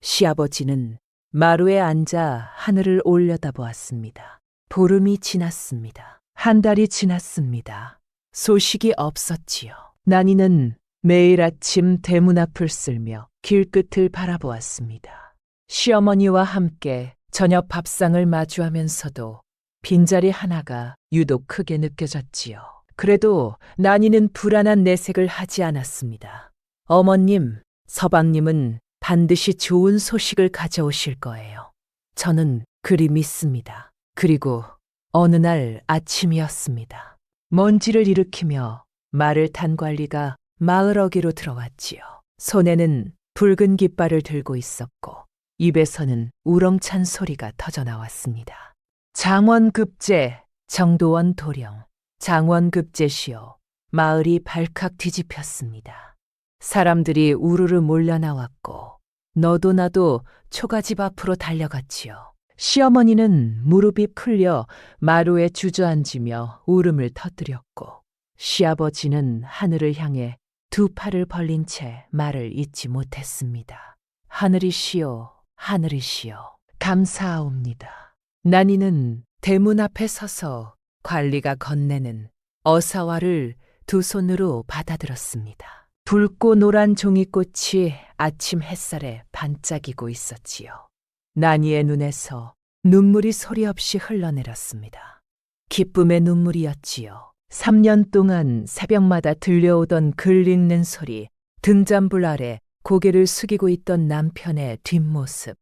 Speaker 1: 시아버지는 마루에 앉아 하늘을 올려다보았습니다. 보름이 지났습니다. 한 달이 지났습니다. 소식이 없었지요. 난이는 매일 아침 대문 앞을 쓸며 길끝을 바라보았습니다. 시어머니와 함께 저녁 밥상을 마주하면서도 빈자리 하나가 유독 크게 느껴졌지요. 그래도 난이는 불안한 내색을 하지 않았습니다. 어머님, 서방님은 반드시 좋은 소식을 가져오실 거예요. 저는 그리 믿습니다. 그리고 어느 날 아침이었습니다. 먼지를 일으키며 말을 탄 관리가 마을 어귀로 들어왔지요. 손에는 붉은 깃발을 들고 있었고 입에서는 우렁찬 소리가 터져 나왔습니다. 장원급제, 정도원 도령, 장원급제시요. 마을이 발칵 뒤집혔습니다. 사람들이 우르르 몰려 나왔고 너도 나도 초가집 앞으로 달려갔지요. 시어머니는 무릎이 풀려 마루에 주저앉으며 울음을 터뜨렸고 시아버지는 하늘을 향해 두 팔을 벌린 채 말을 잇지 못했습니다. 하늘이시여, 하늘이시여, 감사하옵니다. 난이는 대문 앞에 서서 관리가 건네는 어사화를 두 손으로 받아들었습니다. 붉고 노란 종이꽃이 아침 햇살에 반짝이고 있었지요. 난이의 눈에서 눈물이 소리 없이 흘러내렸습니다. 기쁨의 눈물이었지요. 3년 동안 새벽마다 들려오던 글 읽는 소리, 등잔불 아래 고개를 숙이고 있던 남편의 뒷모습,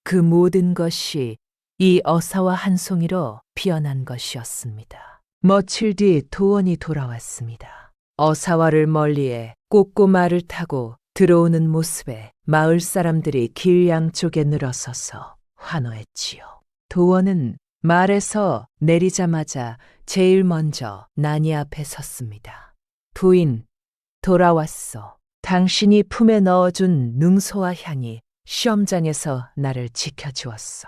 Speaker 1: 그 모든 것이 이 어사와 한 송이로 피어난 것이었습니다. 며칠 뒤 도원이 돌아왔습니다. 어사와를 멀리에 꽂고 말을 타고 들어오는 모습에 마을 사람들이 길 양쪽에 늘어서서 환호했지요. 도원은 말에서 내리자마자 제일 먼저 난이 앞에 섰습니다. 부인, 돌아왔어. 당신이 품에 넣어준 능소와 향이 시험장에서 나를 지켜주었어.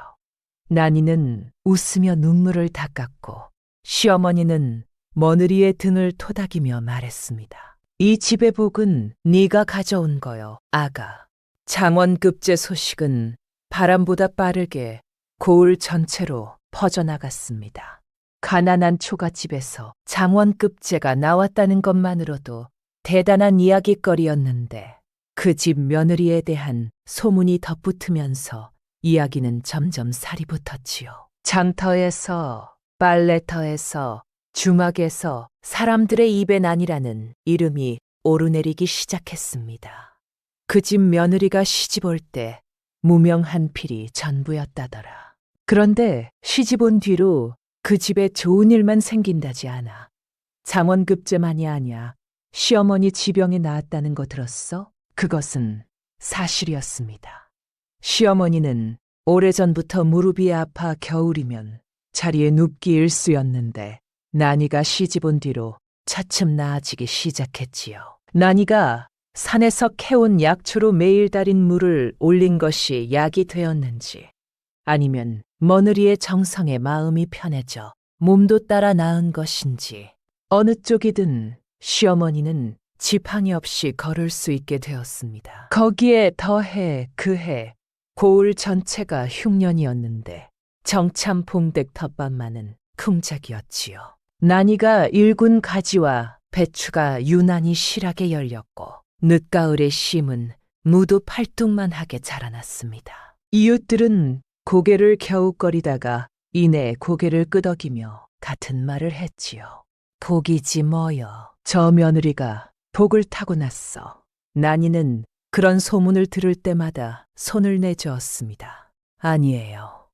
Speaker 1: 난이는 웃으며 눈물을 닦았고 시어머니는 며느리의 등을 토닥이며 말했습니다. 이 집의 복은 네가 가져온 거요, 아가. 장원급제 소식은 바람보다 빠르게 고을 전체로 퍼져나갔습니다. 가난한 초가집에서 장원급제가 나왔다는 것만으로도 대단한 이야깃거리였는데 그 집 며느리에 대한 소문이 덧붙으면서 이야기는 점점 살이 붙었지요. 장터에서, 빨래터에서, 주막에서 사람들의 입에 난이라는 이름이 오르내리기 시작했습니다. 그 집 며느리가 시집 올 때 무명한 필이 전부였다더라. 그런데 시집 온 뒤로 그 집에 좋은 일만 생긴다지 않아. 장원급제만이 아니야. 시어머니 지병이 나았다는 거 들었어? 그것은 사실이었습니다. 시어머니는 오래전부터 무릎이 아파 겨울이면 자리에 눕기 일쑤였는데 난이가 시집 온 뒤로 차츰 나아지기 시작했지요. 난이가 산에서 캐온 약초로 매일 달인 물을 올린 것이 약이 되었는지 아니면 며느리의 정성에 마음이 편해져 몸도 따라 나은 것인지 어느 쪽이든 시어머니는 지팡이 없이 걸을 수 있게 되었습니다. 거기에 더해 그해 고을 전체가 흉년이었는데 정참봉댁 텃밭만은 쿵작이었지요. 난이가 일군 가지와 배추가 유난히 실하게 열렸고 늦가을의 심은 무도 팔뚝만하게 자라났습니다. 이웃들은 고개를 갸웃거리다가 이내 고개를 끄덕이며 같은 말을 했지요. 복이지 뭐여. 저 며느리가 복을 타고났어. 난이는 그런 소문을 들을 때마다 손을 내저었습니다. 아니에요.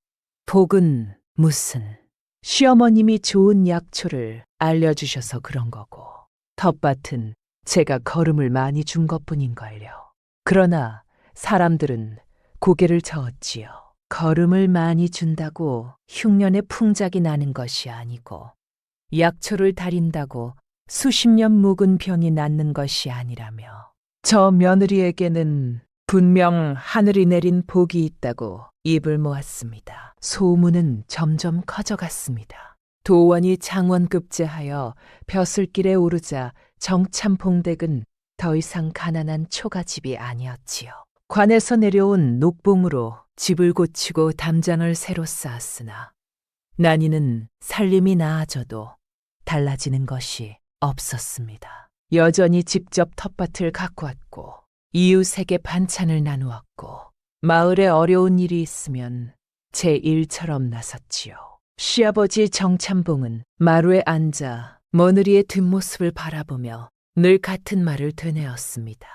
Speaker 1: 복은 무슨. 시어머님이 좋은 약초를 알려주셔서 그런 거고 텃밭은 제가 걸음을 많이 준 것뿐인걸요. 그러나 사람들은 고개를 저었지요. 걸음을 많이 준다고 흉년에 풍작이 나는 것이 아니고 약초를 다린다고 수십 년 묵은 병이 낫는 것이 아니라며 저 며느리에게는 분명 하늘이 내린 복이 있다고 입을 모았습니다. 소문은 점점 커져갔습니다. 도원이 장원급제하여 벼슬길에 오르자 정참봉댁은 더 이상 가난한 초가집이 아니었지요. 관에서 내려온 녹봉으로 집을 고치고 담장을 새로 쌓았으나 난이는 살림이 나아져도 달라지는 것이 없었습니다. 여전히 직접 텃밭을 가꾸었고 이웃에게 반찬을 나누었고 마을에 어려운 일이 있으면 제 일처럼 나섰지요. 시아버지 정참봉은 마루에 앉아 며느리의 뒷모습을 바라보며 늘 같은 말을 되뇌었습니다.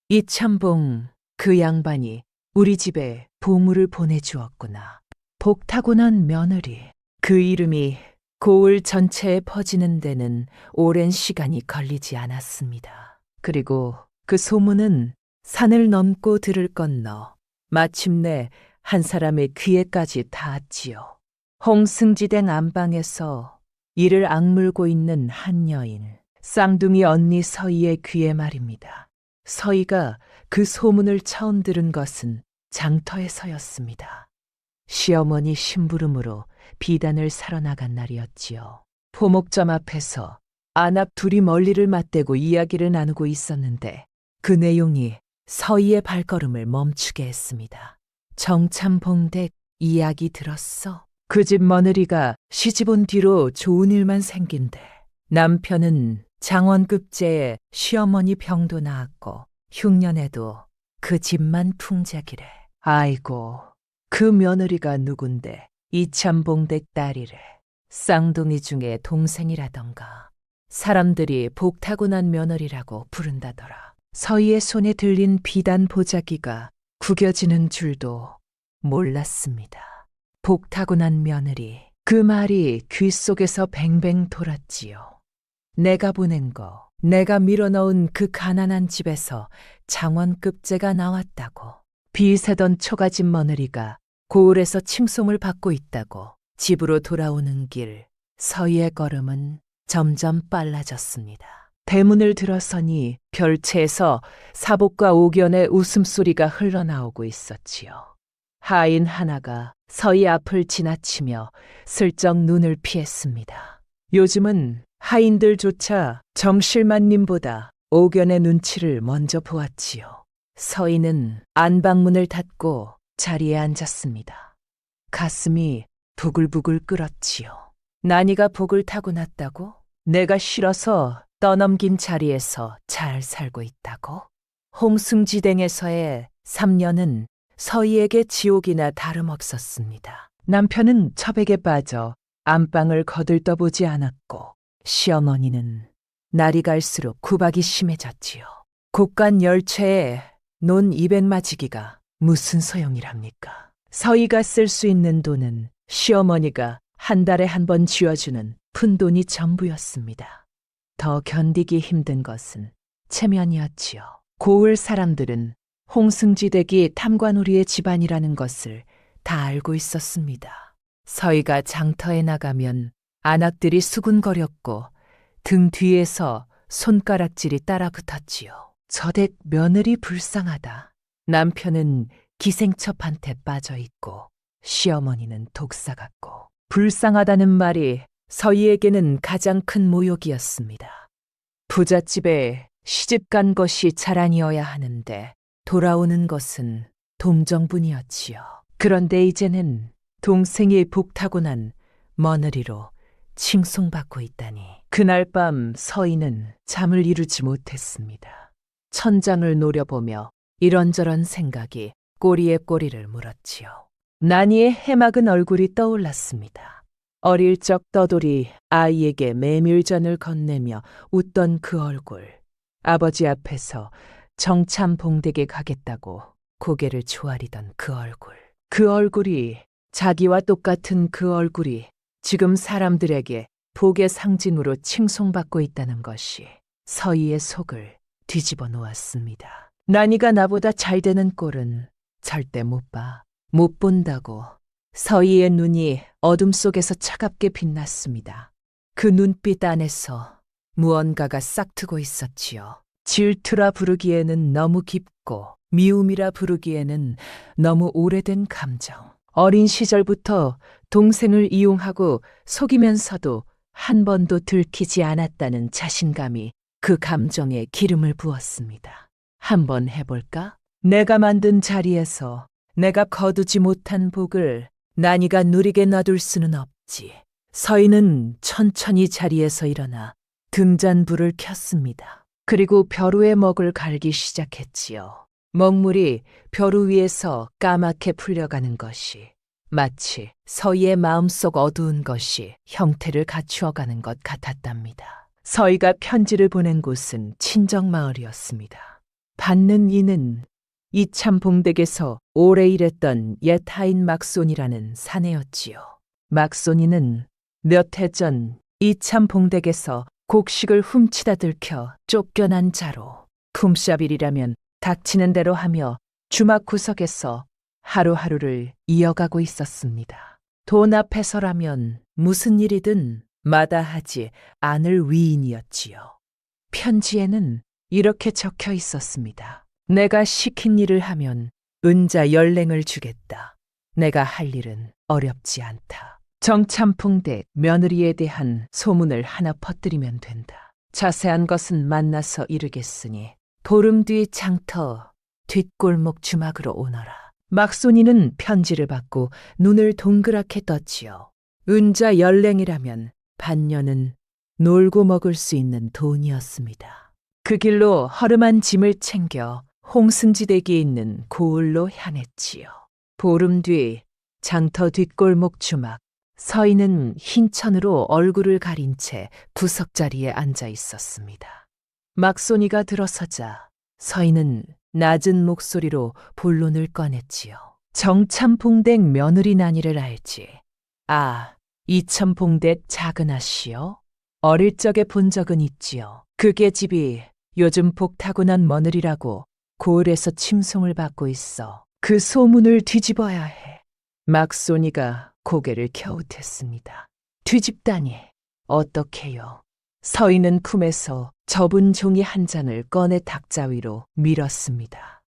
Speaker 1: 이참봉, 그 양반이 우리 집에 보물을 보내주었구나. 복 타고난 며느리. 그 이름이 고을 전체에 퍼지는 데는 오랜 시간이 걸리지 않았습니다. 그리고 그 소문은 산을 넘고 들을 건너 마침내 한 사람의 귀에까지 닿았지요. 홍승지댕 안방에서 이를 악물고 있는 한 여인, 쌍둥이 언니 서희의 귀에 말입니다. 서희가 그 소문을 처음 들은 것은 장터에서였습니다. 시어머니 심부름으로 비단을 사러 나간 날이었지요. 포목점 앞에서 아납 둘이 멀리를 맞대고 이야기를 나누고 있었는데 그 내용이 서희의 발걸음을 멈추게 했습니다. 정참봉댁 이야기 들었어? 그 집 며느리가 시집 온 뒤로 좋은 일만 생긴대. 남편은 장원급제에 시어머니 병도 나았고 흉년에도 그 집만 풍작이래. 아이고, 그 며느리가 누군데 이참봉댁 딸이래. 쌍둥이 중에 동생이라던가. 사람들이 복 타고난 며느리라고 부른다더라. 서희의 손에 들린 비단 보자기가 구겨지는 줄도 몰랐습니다. 복 타고난 며느리. 그 말이 귀 속에서 뱅뱅 돌았지요. 내가 보낸 거, 내가 밀어넣은 그 가난한 집에서 장원급제가 나왔다고. 비세던 초가집 며느리가 고을에서 칭송을 받고 있다고. 집으로 돌아오는 길, 서희의 걸음은 점점 빨라졌습니다. 대문을 들어서니 별채에서 사복과 옥연의 웃음소리가 흘러나오고 있었지요. 하인 하나가 서희 앞을 지나치며 슬쩍 눈을 피했습니다. 요즘은 하인들조차 정실만님보다 옥연의 눈치를 먼저 보았지요. 서희는 안방문을 닫고 자리에 앉았습니다. 가슴이 부글부글 끓었지요. 난이가 복을 타고났다고? 내가 싫어서 떠넘긴 자리에서 잘 살고 있다고? 홍승지댕에서의 3년은 서희에게 지옥이나 다름없었습니다. 남편은 첩에게 빠져 안방을 거들떠보지 않았고 시어머니는 날이 갈수록 구박이 심해졌지요. 곡간 열채에 논 200마지기가 무슨 소용이랍니까? 서희가 쓸 수 있는 돈은 시어머니가 한 달에 한 번 쥐어주는 푼돈이 전부였습니다. 더 견디기 힘든 것은 체면이었지요. 고을 사람들은 홍승지댁이 탐관오리의 집안이라는 것을 다 알고 있었습니다. 서희가 장터에 나가면 안악들이 수군거렸고 등 뒤에서 손가락질이 따라붙었지요. 저댁 며느리 불쌍하다. 남편은 기생첩한테 빠져있고 시어머니는 독사 같고. 불쌍하다는 말이 서희에게는 가장 큰 모욕이었습니다. 부잣집에 시집간 것이 자랑이어야 하는데 돌아오는 것은 동정분이었지요. 그런데 이제는 동생이 복 타고난 며느리로 칭송받고 있다니. 그날 밤 서희는 잠을 이루지 못했습니다. 천장을 노려보며 이런저런 생각이 꼬리에 꼬리를 물었지요. 난이의 해맑은 얼굴이 떠올랐습니다. 어릴 적 떠돌이 아이에게 메밀전을 건네며 웃던 그 얼굴. 아버지 앞에서 정참봉댁에 가겠다고 고개를 조아리던 그 얼굴. 그 얼굴이, 자기와 똑같은 그 얼굴이 지금 사람들에게 복의 상징으로 칭송받고 있다는 것이 서희의 속을 뒤집어 놓았습니다. 난이가 나보다 잘 되는 꼴은 절대 못 봐. 못 본다고. 서희의 눈이 어둠 속에서 차갑게 빛났습니다. 그 눈빛 안에서 무언가가 싹트고 있었지요. 질투라 부르기에는 너무 깊고 미움이라 부르기에는 너무 오래된 감정. 어린 시절부터 동생을 이용하고 속이면서도 한 번도 들키지 않았다는 자신감이 그 감정에 기름을 부었습니다. 한번 해볼까? 내가 만든 자리에서 내가 거두지 못한 복을 난이가 누리게 놔둘 수는 없지. 서희는 천천히 자리에서 일어나 등잔불을 켰습니다. 그리고 벼루의 먹을 갈기 시작했지요. 먹물이 벼루 위에서 까맣게 풀려가는 것이 마치 서희의 마음속 어두운 것이 형태를 갖추어가는 것 같았답니다. 서희가 편지를 보낸 곳은 친정마을이었습니다. 받는 이는 이참봉댁에서 오래 일했던 옛 하인 막손이라는 사내였지요. 막손이는 몇 해 전 이참봉댁에서 곡식을 훔치다 들켜 쫓겨난 자로 품삯일이라면 닥치는 대로 하며 주막 구석에서 하루하루를 이어가고 있었습니다. 돈 앞에서라면 무슨 일이든 마다하지 않을 위인이었지요. 편지에는 이렇게 적혀 있었습니다. 내가 시킨 일을 하면 은자 10랭을 주겠다. 내가 할 일은 어렵지 않다. 정참풍댁 며느리에 대한 소문을 하나 퍼뜨리면 된다. 자세한 것은 만나서 이르겠으니 보름 뒤 장터 뒷골목 주막으로 오너라. 막손이는 편지를 받고 눈을 동그랗게 떴지요. 은자 10랭이라면 반년은 놀고 먹을 수 있는 돈이었습니다. 그 길로 허름한 짐을 챙겨 홍승지대기에 있는 고을로 향했지요. 보름 뒤 장터 뒷골목 주막, 서희는 흰 천으로 얼굴을 가린 채 구석자리에 앉아 있었습니다. 막손이가 들어서자 서희는 낮은 목소리로 본론을 꺼냈지요. 정참봉댁 며느리 난이를 알지. 아, 이참봉댁 작은 아씨요? 어릴 적에 본 적은 있지요. 그게 집이 요즘 복 타고난 며느리라고 고을에서 침송을 받고 있어. 그 소문을 뒤집어야 해. 막손이가 고개를 갸웃했습니다. 뒤집다니 어떻게요? 서희는 품에서 접은 종이 한 장을 꺼내 탁자 위로 밀었습니다.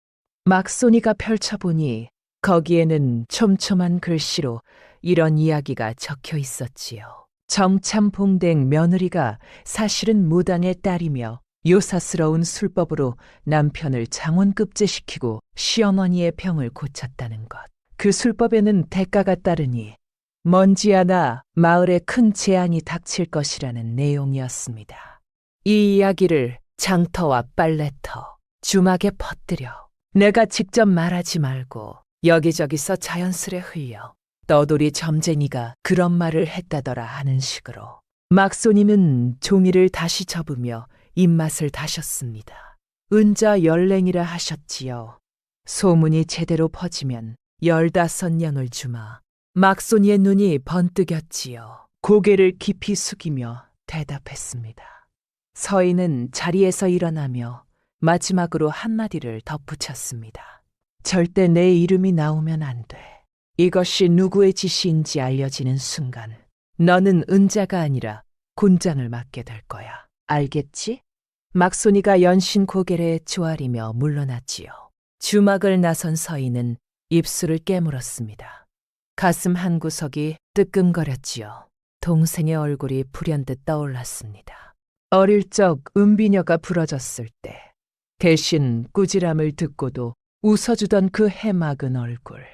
Speaker 1: 막손이가 펼쳐보니 거기에는 촘촘한 글씨로 이런 이야기가 적혀 있었지요. 정참봉댁 며느리가 사실은 무당의 딸이며 요사스러운 술법으로 남편을 장원급제시키고 시어머니의 병을 고쳤다는 것. 그 술법에는 대가가 따르니 먼지않아 마을에 큰 재앙이 닥칠 것이라는 내용이었습니다. 이 이야기를 장터와 빨래터, 주막에 퍼뜨려 내가 직접 말하지 말고 여기저기서 자연스레 흘려 떠돌이 점쟁이가 그런 말을 했다더라 하는 식으로 막손이는 종이를 다시 접으며 입맛을 다셨습니다. 은자 10랭이라 하셨지요. 소문이 제대로 퍼지면 15냥을 주마. 막손이의 눈이 번뜩였지요. 고개를 깊이 숙이며 대답했습니다. 서희는 자리에서 일어나며 마지막으로 한마디를 덧붙였습니다. 절대 내 이름이 나오면 안 돼. 이것이 누구의 지시인지 알려지는 순간 너는 은자가 아니라 곤장을 맞게 될 거야. 알겠지? 막손이가 연신 고개를 조아리며 물러났지요. 주막을 나선 서희는 입술을 깨물었습니다. 가슴 한 구석이 뜨끔거렸지요. 동생의 얼굴이 불현듯 떠올랐습니다. 어릴 적 은비녀가 부러졌을 때 대신 꾸지람을 듣고도 웃어주던 그 해맑은 얼굴.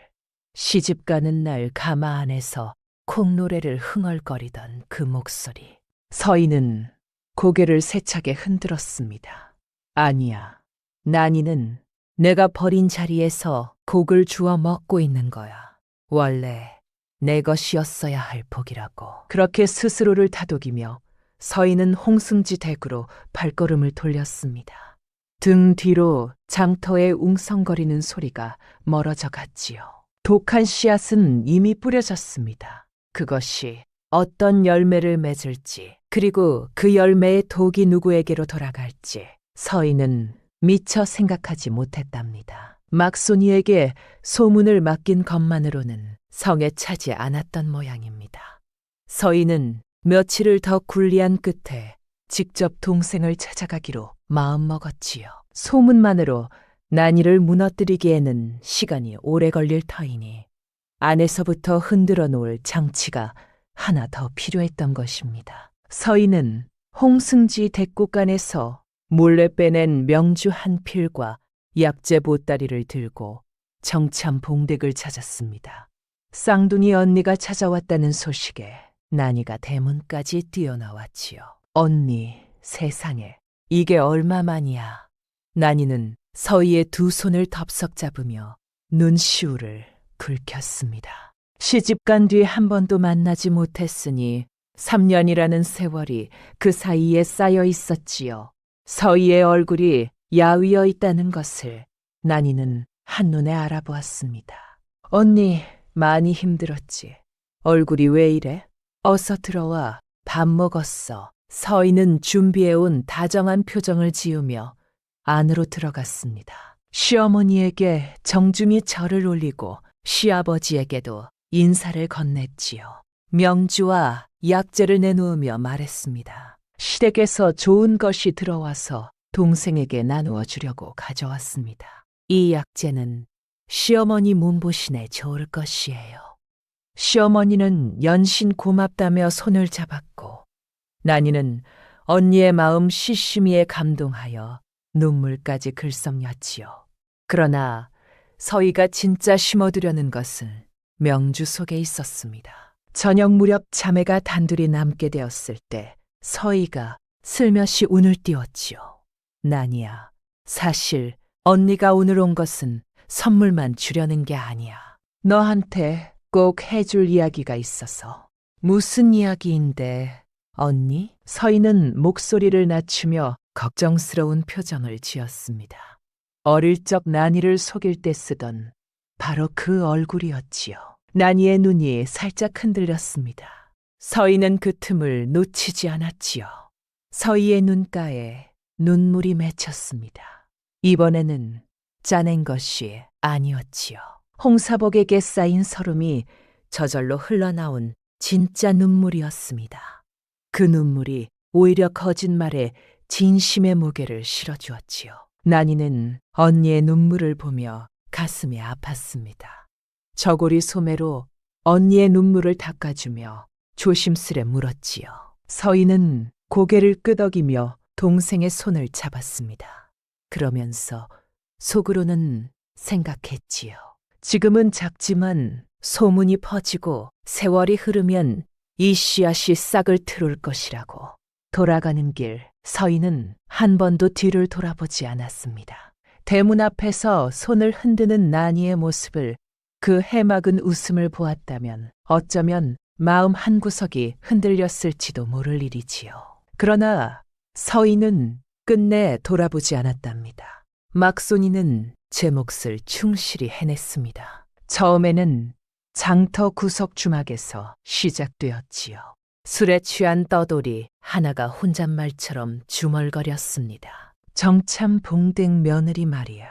Speaker 1: 시집가는 날 가마 안에서 콩노래를 흥얼거리던 그 목소리. 서희는 고개를 세차게 흔들었습니다. 아니야. 난이는 내가 버린 자리에서 곡을 주워 먹고 있는 거야. 원래 내 것이었어야 할 복이라고. 그렇게 스스로를 다독이며 서희는 홍승지 댁으로 발걸음을 돌렸습니다. 등 뒤로 장터의 웅성거리는 소리가 멀어져 갔지요. 독한 씨앗은 이미 뿌려졌습니다. 그것이 어떤 열매를 맺을지, 그리고 그 열매의 독이 누구에게로 돌아갈지 서희는 미처 생각하지 못했답니다. 막손이에게 소문을 맡긴 것만으로는 성에 차지 않았던 모양입니다. 서희는 며칠을 더 굴리한 끝에 직접 동생을 찾아가기로 마음먹었지요. 소문만으로 난이를 무너뜨리기에는 시간이 오래 걸릴 터이니 안에서부터 흔들어 놓을 장치가 하나 더 필요했던 것입니다. 서희는 홍승지 댁곳간에서 몰래 빼낸 명주 한 필과 약재 보따리를 들고 정참봉댁을 찾았습니다. 쌍둥이 언니가 찾아왔다는 소식에 난이가 대문까지 뛰어나왔지요. 언니, 세상에 이게 얼마만이야. 난이는 서희의 두 손을 덥석 잡으며 눈시울을 붉혔습니다. 시집간 뒤 한 번도 만나지 못했으니 3년이라는 세월이 그 사이에 쌓여 있었지요. 서희의 얼굴이 야위어 있다는 것을 난이는 한눈에 알아보았습니다. 언니, 많이 힘들었지. 얼굴이 왜 이래? 어서 들어와. 밥 먹었어. 서희는 준비해온 다정한 표정을 지으며 안으로 들어갔습니다. 시어머니에게 정중히 절을 올리고 시아버지에게도 인사를 건넸지요. 명주와 약재를 내놓으며 말했습니다. 시댁에서 좋은 것이 들어와서 동생에게 나누어 주려고 가져왔습니다. 이 약재는 시어머니 몸보신에 좋을 것이에요. 시어머니는 연신 고맙다며 손을 잡았고 난이는 언니의 마음 시시미에 감동하여 눈물까지 글썽였지요. 그러나 서희가 진짜 심어두려는 것은 명주 속에 있었습니다. 저녁 무렵 자매가 단둘이 남게 되었을 때 서희가 슬며시 운을 띄웠지요. 난이야, 사실 언니가 오늘 온 것은 선물만 주려는 게 아니야. 너한테 꼭 해줄 이야기가 있어서. 무슨 이야기인데, 언니? 서희는 목소리를 낮추며 걱정스러운 표정을 지었습니다. 어릴 적 난이를 속일 때 쓰던 바로 그 얼굴이었지요. 난이의 눈이 살짝 흔들렸습니다. 서희는 그 틈을 놓치지 않았지요. 서희의 눈가에 눈물이 맺혔습니다. 이번에는 짜낸 것이 아니었지요. 홍사복에게 쌓인 서름이 저절로 흘러나온 진짜 눈물이었습니다. 그 눈물이 오히려 거짓말에 진심의 무게를 실어주었지요. 난이는 언니의 눈물을 보며 가슴이 아팠습니다. 저고리 소매로 언니의 눈물을 닦아주며 조심스레 물었지요. 서희는 고개를 끄덕이며 동생의 손을 잡았습니다. 그러면서 속으로는 생각했지요. 지금은 작지만 소문이 퍼지고 세월이 흐르면 이 씨앗이 싹을 트울 것이라고. 돌아가는 길 서희는 한 번도 뒤를 돌아보지 않았습니다. 대문 앞에서 손을 흔드는 난이의 모습을 그 해맑은 웃음을 보았다면 어쩌면 마음 한구석이 흔들렸을지도 모를 일이지요. 그러나 서희는 끝내 돌아보지 않았답니다. 막손이는 제 몫을 충실히 해냈습니다. 처음에는 장터 구석 주막에서 시작되었지요. 술에 취한 떠돌이 하나가 혼잣말처럼 주멀거렸습니다. 정참 봉댕 며느리 말이야.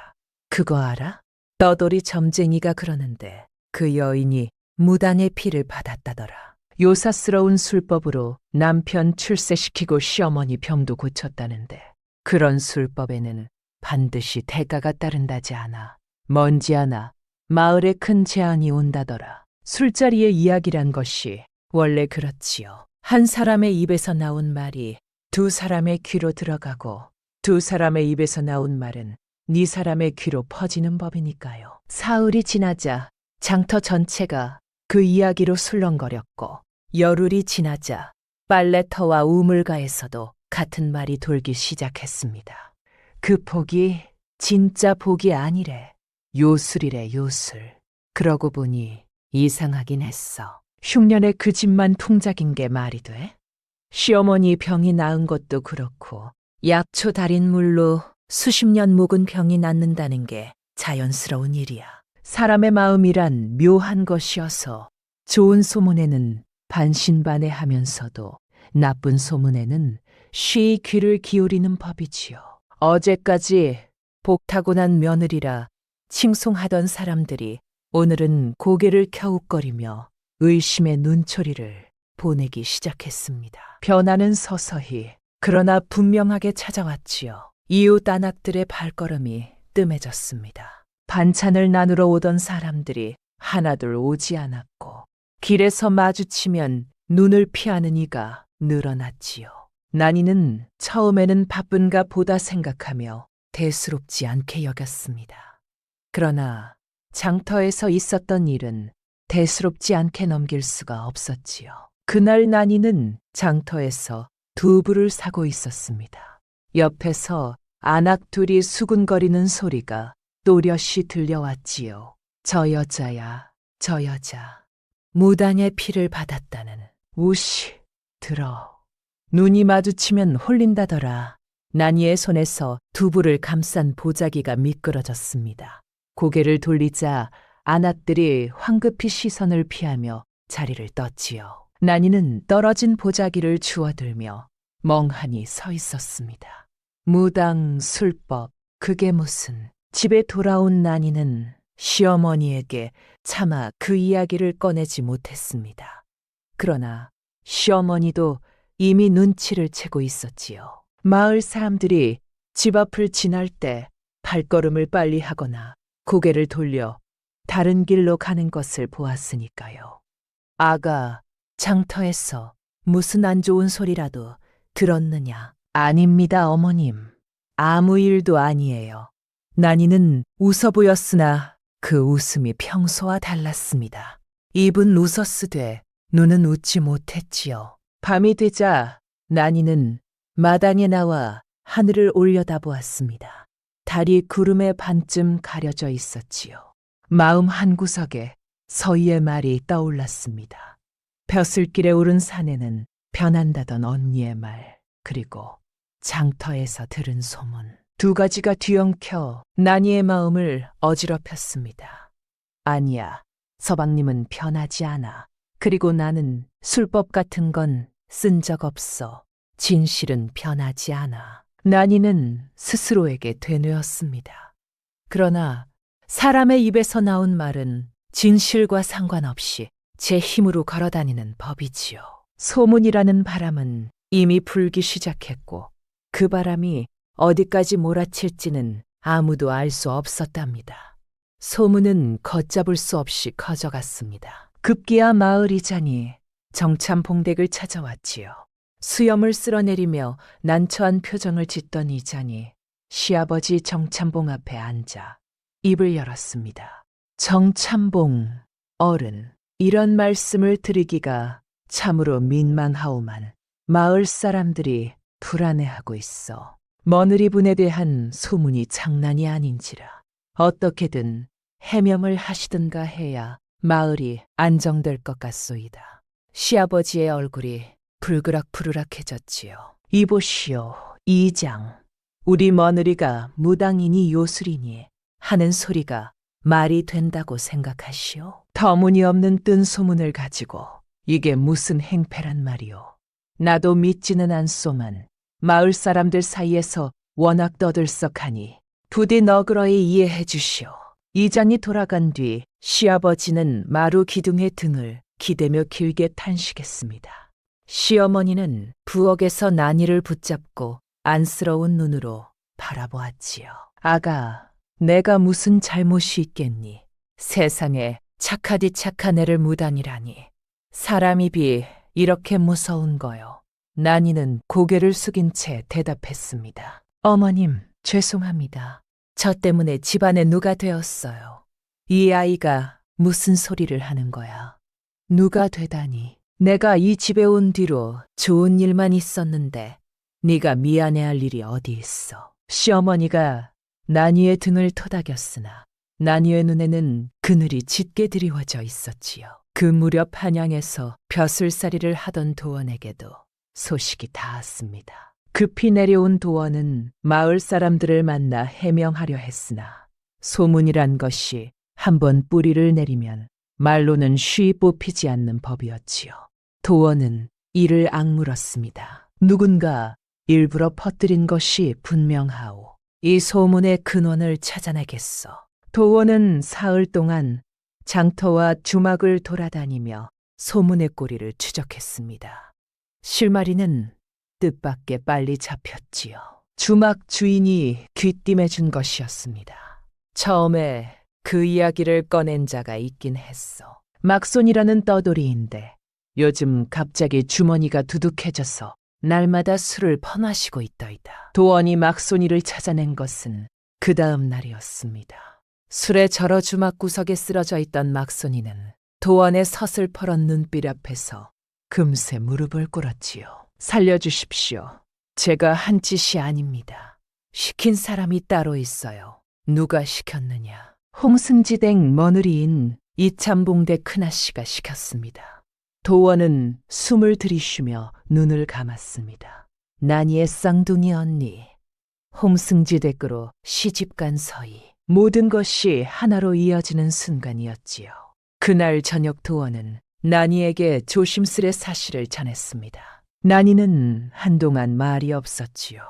Speaker 1: 그거 알아? 떠돌이 점쟁이가 그러는데 그 여인이 무당의 피를 받았다더라. 요사스러운 술법으로 남편 출세시키고 시어머니 병도 고쳤다는데 그런 술법에는 반드시 대가가 따른다지 않아. 먼지 않아 마을에 큰 재앙이 온다더라. 술자리의 이야기란 것이 원래 그렇지요. 한 사람의 입에서 나온 말이 두 사람의 귀로 들어가고 두 사람의 입에서 나온 말은 네 사람의 귀로 퍼지는 법이니까요. 사흘이 지나자 장터 전체가 그 이야기로 술렁거렸고 열흘이 지나자 빨래터와 우물가에서도 같은 말이 돌기 시작했습니다. 그 복이 진짜 복이 아니래. 요술이래 요술. 그러고 보니 이상하긴 했어. 흉년에 그 집만 통작인 게 말이 돼? 시어머니 병이 나은 것도 그렇고 약초 달인 물로 수십 년 묵은 병이 낫는다는 게 자연스러운 일이야. 사람의 마음이란 묘한 것이어서 좋은 소문에는 반신반의하면서도 나쁜 소문에는 쉬이 귀를 기울이는 법이지요. 어제까지 복타고난 며느리라 칭송하던 사람들이 오늘은 고개를 켜욱거리며 의심의 눈초리를 보내기 시작했습니다. 변화는 서서히 그러나 분명하게 찾아왔지요. 이웃 안악들의 발걸음이 뜸해졌습니다. 반찬을 나누러 오던 사람들이 하나둘 오지 않았고 길에서 마주치면 눈을 피하는 이가 늘어났지요. 난이는 처음에는 바쁜가 보다 생각하며 대수롭지 않게 여겼습니다. 그러나 장터에서 있었던 일은 대수롭지 않게 넘길 수가 없었지요. 그날 난이는 장터에서 두부를 사고 있었습니다. 옆에서 안악 둘이 수군거리는 소리가 또렷이 들려왔지요. 저 여자야, 저 여자. 무당의 피를 받았다는 우시. 들어. 눈이 마주치면 홀린다더라. 난이의 손에서 두부를 감싼 보자기가 미끄러졌습니다. 고개를 돌리자 아낙들이 황급히 시선을 피하며 자리를 떴지요. 난이는 떨어진 보자기를 주워들며 멍하니 서 있었습니다. 무당, 술법, 그게 무슨. 집에 돌아온 난이는 시어머니에게 차마 그 이야기를 꺼내지 못했습니다. 그러나 시어머니도 이미 눈치를 채고 있었지요. 마을 사람들이 집 앞을 지날 때 발걸음을 빨리 하거나 고개를 돌려 다른 길로 가는 것을 보았으니까요. 아가, 장터에서 무슨 안 좋은 소리라도 들었느냐? 아닙니다, 어머님. 아무 일도 아니에요. 난이는 웃어 보였으나 그 웃음이 평소와 달랐습니다. 입은 웃었으되 눈은 웃지 못했지요. 밤이 되자 난이는 마당에 나와 하늘을 올려다보았습니다. 달이 구름의 반쯤 가려져 있었지요. 마음 한구석에 서희의 말이 떠올랐습니다. 벼슬길에 오른 산에는 변한다던 언니의 말, 그리고 장터에서 들은 소문. 두 가지가 뒤엉켜 난이의 마음을 어지럽혔습니다. 아니야, 서방님은 변하지 않아. 그리고 나는 술법 같은 건 쓴 적 없어. 진실은 변하지 않아. 난이는 스스로에게 되뇌었습니다. 그러나 사람의 입에서 나온 말은 진실과 상관없이 제 힘으로 걸어다니는 법이지요. 소문이라는 바람은 이미 불기 시작했고 그 바람이 어디까지 몰아칠지는 아무도 알 수 없었답니다. 소문은 걷잡을 수 없이 커져갔습니다. 급기야 마을이자니 정참봉댁을 찾아왔지요. 수염을 쓸어내리며 난처한 표정을 짓던 이자니 시아버지 정참봉 앞에 앉아 입을 열었습니다. 정참봉, 어른, 이런 말씀을 드리기가 참으로 민망하오만 마을 사람들이 불안해하고 있어. 며느리분에 대한 소문이 장난이 아닌지라 어떻게든 해명을 하시든가 해야 마을이 안정될 것 같소이다. 시아버지의 얼굴이 불그락불그락해졌지요. 이보시오, 이장. 우리 며느리가 무당이니 요술이니 하는 소리가 말이 된다고 생각하시오? 터무니없는 뜬 소문을 가지고 이게 무슨 행패란 말이오. 나도 믿지는 않소만 마을 사람들 사이에서 워낙 떠들썩하니 부디 너그러이 이해해 주시오. 이장이 돌아간 뒤 시아버지는 마루 기둥의 등을 기대며 길게 탄식했습니다. 시어머니는 부엌에서 난이를 붙잡고 안쓰러운 눈으로 바라보았지요. 아가, 내가 무슨 잘못이 있겠니? 세상에 착하디 착한 애를 무당이라니. 사람 입이 이렇게 무서운 거요. 난이는 고개를 숙인 채 대답했습니다. 어머님, 죄송합니다. 저 때문에 집안에 누가 되었어요. 이 아이가 무슨 소리를 하는 거야. 누가 되다니. 내가 이 집에 온 뒤로 좋은 일만 있었는데 네가 미안해할 일이 어디 있어. 시어머니가 난이의 등을 토닥였으나 난이의 눈에는 그늘이 짙게 드리워져 있었지요. 그 무렵 한양에서 벼슬살이를 하던 도원에게도 소식이 닿았습니다. 급히 내려온 도원은 마을 사람들을 만나 해명하려 했으나 소문이란 것이 한번 뿌리를 내리면 말로는 쉬이 뽑히지 않는 법이었지요. 도원은 이를 악물었습니다. 누군가 일부러 퍼뜨린 것이 분명하오. 이 소문의 근원을 찾아내겠어. 도원은 사흘 동안 장터와 주막을 돌아다니며 소문의 꼬리를 추적했습니다. 실마리는 뜻밖의 빨리 잡혔지요. 주막 주인이 귀띔해준 것이었습니다. 처음에 그 이야기를 꺼낸 자가 있긴 했어. 막손이라는 떠돌이인데 요즘 갑자기 주머니가 두둑해져서 날마다 술을 퍼마시고 있더이다. 도원이 막손이를 찾아낸 것은 그 다음 날이었습니다. 술에 절어 주막 구석에 쓰러져 있던 막손이는 도원의 서슬퍼런 눈빛 앞에서 금세 무릎을 꿇었지요. 살려주십시오. 제가 한 짓이 아닙니다. 시킨 사람이 따로 있어요. 누가 시켰느냐? 홍승지댁 며느리인 이참봉대 큰아씨가 시켰습니다. 도원은 숨을 들이쉬며 눈을 감았습니다. 난이의 쌍둥이 언니, 홍승지 댁으로 시집간 서희. 모든 것이 하나로 이어지는 순간이었지요. 그날 저녁 도원은 난이에게 조심스레 사실을 전했습니다. 난이는 한동안 말이 없었지요.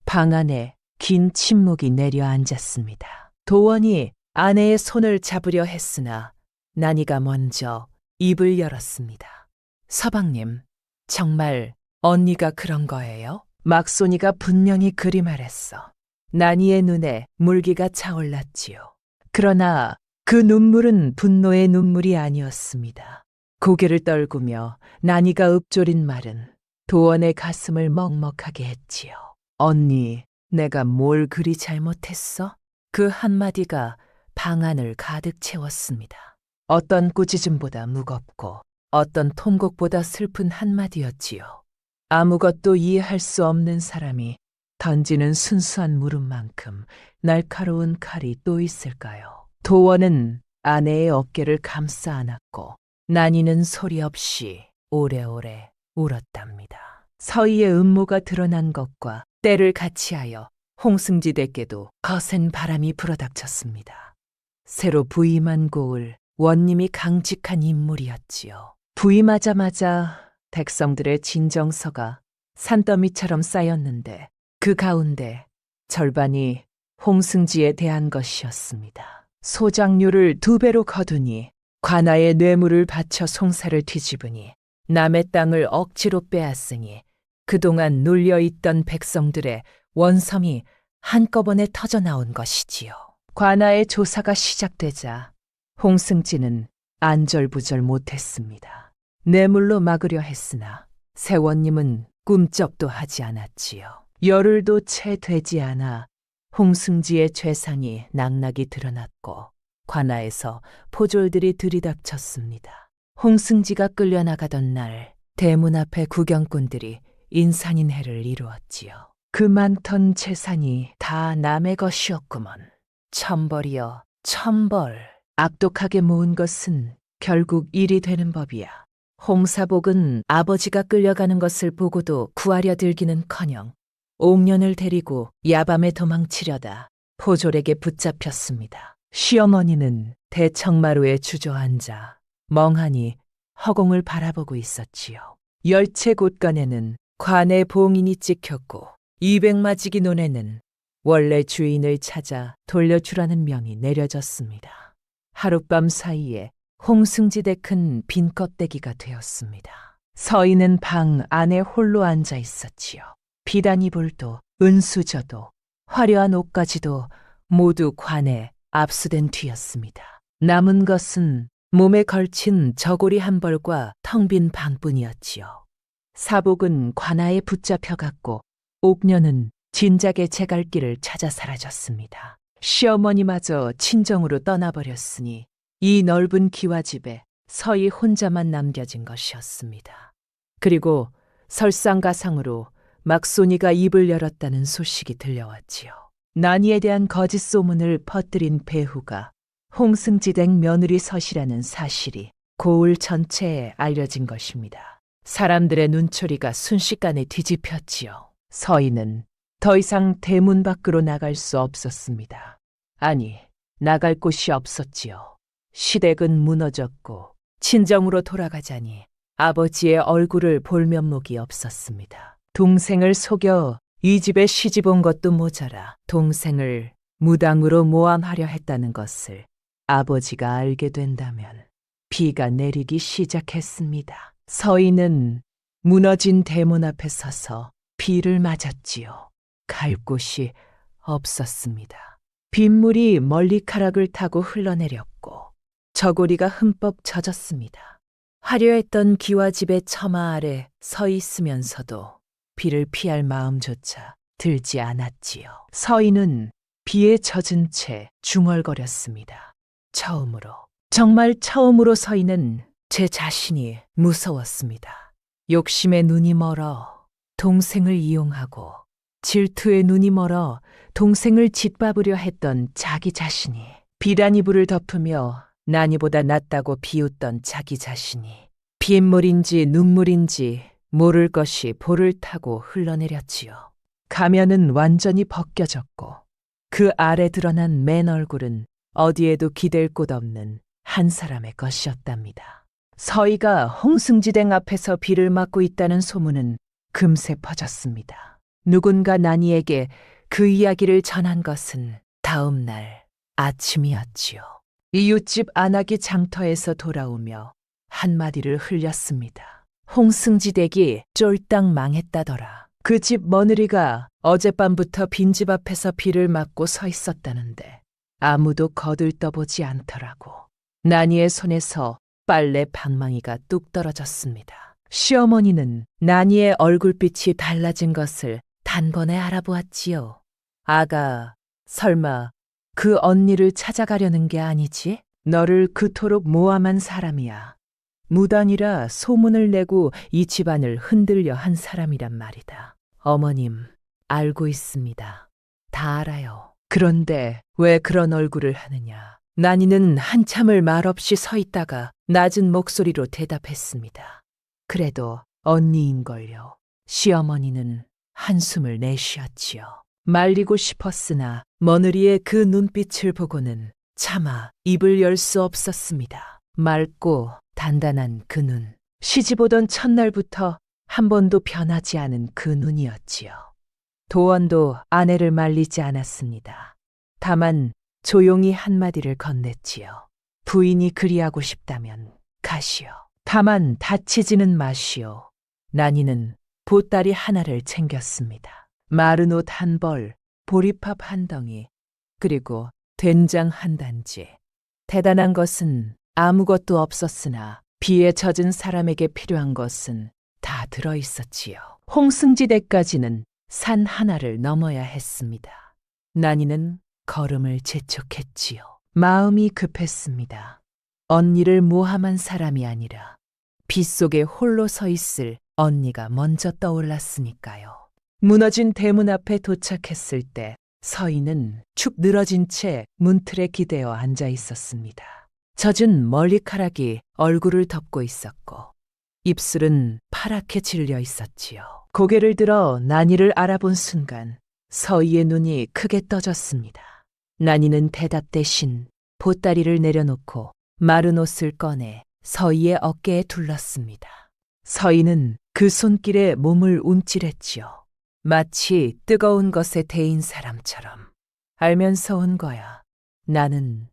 Speaker 1: 방 안에 긴 침묵이 내려앉았습니다. 도원이 아내의 손을 잡으려 했으나 난이가 먼저 입을 열었습니다. 서방님, 정말 언니가 그런 거예요? 막손이가 분명히 그리 말했어. 난이의 눈에 물기가 차올랐지요. 그러나 그 눈물은 분노의 눈물이 아니었습니다. 고개를 떨구며 난이가 읊조린 말은 도원의 가슴을 먹먹하게 했지요. 언니, 내가 뭘 그리 잘못했어? 그 한마디가 방 안을 가득 채웠습니다. 어떤 꾸짖음보다 무겁고 어떤 통곡보다 슬픈 한마디였지요. 아무것도 이해할 수 없는 사람이 던지는 순수한 물음만큼 날카로운 칼이 또 있을까요? 도원은 아내의 어깨를 감싸 안았고 난이는 소리 없이 오래오래 울었답니다. 서희의 음모가 드러난 것과 때를 같이하여 홍승지 댁께도 거센 바람이 불어닥쳤습니다. 새로 부임한 고을 원님이 강직한 인물이었지요. 부임하자마자 백성들의 진정서가 산더미처럼 쌓였는데 그 가운데 절반이 홍승지에 대한 것이었습니다. 소장료를 2배로 거두니 관아의 뇌물을 바쳐 송사를 뒤집으니 남의 땅을 억지로 빼앗으니 그동안 눌려있던 백성들의 원성이 한꺼번에 터져나온 것이지요. 관아의 조사가 시작되자 홍승지는 안절부절 못했습니다. 뇌물로 막으려 했으나 세원님은 꿈쩍도 하지 않았지요. 열흘도 채 되지 않아 홍승지의 죄상이 낙낙이 드러났고 관아에서 포졸들이 들이닥쳤습니다. 홍승지가 끌려나가던 날 대문 앞에 구경꾼들이 인산인해를 이루었지요. 그 많던 재산이 다 남의 것이었구먼. 천벌이여 천벌. 악독하게 모은 것은 결국 일이 되는 법이야. 홍사복은 아버지가 끌려가는 것을 보고도 구하려 들기는커녕 옥년을 데리고 야밤에 도망치려다 포졸에게 붙잡혔습니다. 시어머니는 대청마루에 주저앉아 멍하니 허공을 바라보고 있었지요. 열채곶간에는 관의 봉인이 찍혔고 200마지기 논에는 원래 주인을 찾아 돌려주라는 명이 내려졌습니다. 하룻밤 사이에 홍승지대 큰 빈 껍데기가 되었습니다. 서희는 방 안에 홀로 앉아 있었지요. 비단이불도 은수저도 화려한 옷까지도 모두 관에 압수된 뒤였습니다. 남은 것은 몸에 걸친 저고리 한 벌과 텅 빈 방뿐이었지요. 사복은 관아에 붙잡혀갔고 옥녀는 진작에 제갈 길을 찾아 사라졌습니다. 시어머니마저 친정으로 떠나버렸으니 이 넓은 기와집에 서희 혼자만 남겨진 것이었습니다. 그리고 설상가상으로 막손이가 입을 열었다는 소식이 들려왔지요. 난이에 대한 거짓 소문을 퍼뜨린 배후가 홍승지댁 며느리 서시라는 사실이 고을 전체에 알려진 것입니다. 사람들의 눈초리가 순식간에 뒤집혔지요. 서희는 더 이상 대문 밖으로 나갈 수 없었습니다. 아니, 나갈 곳이 없었지요. 시댁은 무너졌고 친정으로 돌아가자니 아버지의 얼굴을 볼 면목이 없었습니다. 동생을 속여 이 집에 시집 온 것도 모자라 동생을 무당으로 모함하려 했다는 것을 아버지가 알게 된다면 비가 내리기 시작했습니다. 서희는 무너진 대문 앞에 서서 비를 맞았지요. 갈 곳이 없었습니다. 빗물이 머리카락을 타고 흘러내렸고 저고리가 흠뻑 젖었습니다. 화려했던 기와집의 처마 아래 서 있으면서도 비를 피할 마음조차 들지 않았지요. 서희는 비에 젖은 채 중얼거렸습니다. 처음으로, 정말 처음으로 서희는 제 자신이 무서웠습니다. 욕심의 눈이 멀어 동생을 이용하고 질투의 눈이 멀어 동생을 짓밟으려 했던 자기 자신이, 비단이불을 덮으며 난이보다 낫다고 비웃던 자기 자신이 빗물인지 눈물인지 모를 것이 볼을 타고 흘러내렸지요. 가면은 완전히 벗겨졌고 그 아래 드러난 맨 얼굴은 어디에도 기댈 곳 없는 한 사람의 것이었답니다. 서희가 홍승지댁 앞에서 비를 맞고 있다는 소문은 금세 퍼졌습니다. 누군가 난이에게 그 이야기를 전한 것은 다음 날 아침이었지요. 이웃집 안악이 장터에서 돌아오며 한마디를 흘렸습니다. 홍승지댁이 쫄딱 망했다더라. 그 집 며느리가 어젯밤부터 빈집 앞에서 비를 맞고 서 있었다는데 아무도 거들떠보지 않더라고. 난이의 손에서 빨래 방망이가 뚝 떨어졌습니다. 시어머니는 난이의 얼굴빛이 달라진 것을 단번에 알아보았지요. 아가, 설마 그 언니를 찾아가려는 게 아니지? 너를 그토록 모함한 사람이야. 무단이라 소문을 내고 이 집안을 흔들려 한 사람이란 말이다. 어머님, 알고 있습니다. 다 알아요. 그런데 왜 그런 얼굴을 하느냐? 난이는 한참을 말없이 서 있다가 낮은 목소리로 대답했습니다. 그래도 언니인걸요. 시어머니는 한숨을 내쉬었지요. 말리고 싶었으나 며느리의 그 눈빛을 보고는 차마 입을 열 수 없었습니다. 맑고 단단한 그 눈. 시집 오던 첫날부터 한 번도 변하지 않은 그 눈이었지요. 도원도 아내를 말리지 않았습니다. 다만 조용히 한마디를 건넸지요. 부인이 그리하고 싶다면 가시오. 다만 다치지는 마시오. 난이는 보따리 하나를 챙겼습니다. 마른 옷 한 벌, 보리밥 한 덩이, 그리고 된장 한 단지. 대단한 것은 아무것도 없었으나 비에 젖은 사람에게 필요한 것은 다 들어 있었지요. 홍승지대까지는 산 하나를 넘어야 했습니다. 난이는 걸음을 재촉했지요. 마음이 급했습니다. 언니를 모함한 사람이 아니라 빗속에 홀로 서 있을 언니가 먼저 떠올랐으니까요. 무너진 대문 앞에 도착했을 때 서희는 축 늘어진 채 문틀에 기대어 앉아 있었습니다. 젖은 머리카락이 얼굴을 덮고 있었고 입술은 파랗게 질려 있었지요. 고개를 들어 난이를 알아본 순간 서희의 눈이 크게 떠졌습니다. 난이는 대답 대신 보따리를 내려놓고 마른 옷을 꺼내 서희의 어깨에 둘렀습니다. 서희는 그 손길에 몸을 움찔했지요. 마치 뜨거운 것에 데인 사람처럼. 알면서 온 거야. 나는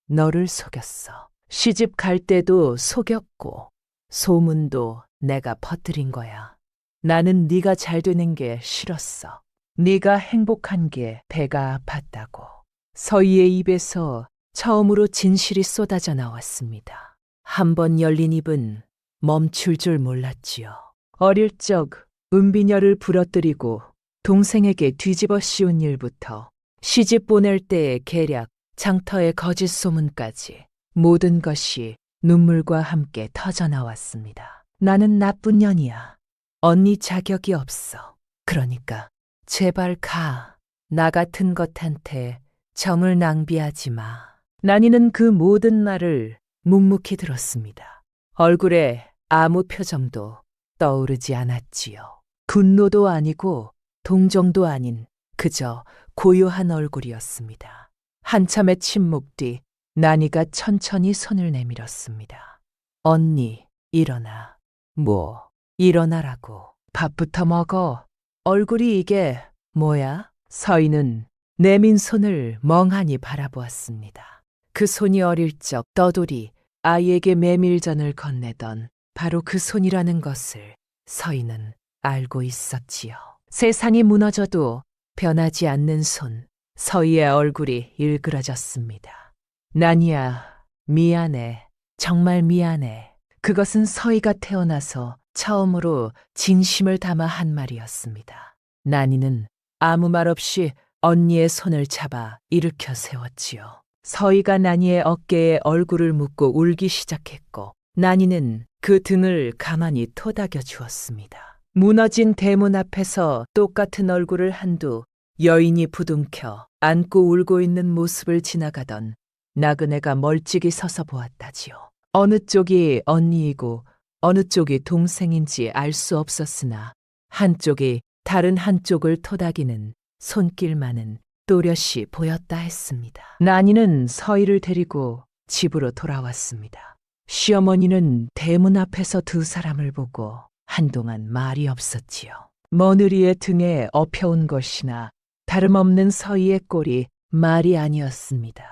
Speaker 1: 너를 속였어. 시집 갈 때도 속였고 소문도 내가 퍼뜨린 거야. 나는 네가 잘 되는 게 싫었어. 네가 행복한 게 배가 아팠다고. 서희의 입에서 처음으로 진실이 쏟아져 나왔습니다. 한 번 열린 입은 멈출 줄 몰랐지요. 어릴 적 은비녀를 부러뜨리고 동생에게 뒤집어 씌운 일부터 시집 보낼 때의 계략, 장터의 거짓 소문까지 모든 것이 눈물과 함께 터져나왔습니다. 나는 나쁜 년이야. 언니 자격이 없어. 그러니까 제발 가. 나 같은 것한테 정을 낭비하지 마. 난이는 그 모든 말을 묵묵히 들었습니다. 얼굴에 아무 표정도 떠오르지 않았지요. 분노도 아니고 동정도 아닌 그저 고요한 얼굴이었습니다. 한참의 침묵 뒤 난이가 천천히 손을 내밀었습니다. 언니, 일어나. 뭐, 일어나라고. 밥부터 먹어. 얼굴이 이게 뭐야? 서희는 내민 손을 멍하니 바라보았습니다. 그 손이 어릴 적 떠돌이 아이에게 메밀전을 건네던 바로 그 손이라는 것을 서희는 알고 있었지요. 세상이 무너져도 변하지 않는 손, 서희의 얼굴이 일그러졌습니다. 난이야, 미안해. 정말 미안해. 그것은 서희가 태어나서 처음으로 진심을 담아 한 말이었습니다. 난이는 아무 말 없이 언니의 손을 잡아 일으켜 세웠지요. 서희가 난이의 어깨에 얼굴을 묻고 울기 시작했고 난이는 그 등을 가만히 토닥여 주었습니다. 무너진 대문 앞에서 똑같은 얼굴을 한두 여인이 부둥켜 안고 울고 있는 모습을 지나가던 나그네가 멀찍이 서서 보았다지요. 어느 쪽이 언니이고 어느 쪽이 동생인지 알 수 없었으나 한쪽이 다른 한쪽을 토닥이는 손길만은 또렷이 보였다 했습니다. 난이는 서희를 데리고 집으로 돌아왔습니다. 시어머니는 대문 앞에서 두 사람을 보고 한동안 말이 없었지요. 며느리의 등에 엎여온 것이나 다름없는 서희의 꼴이 말이 아니었습니다.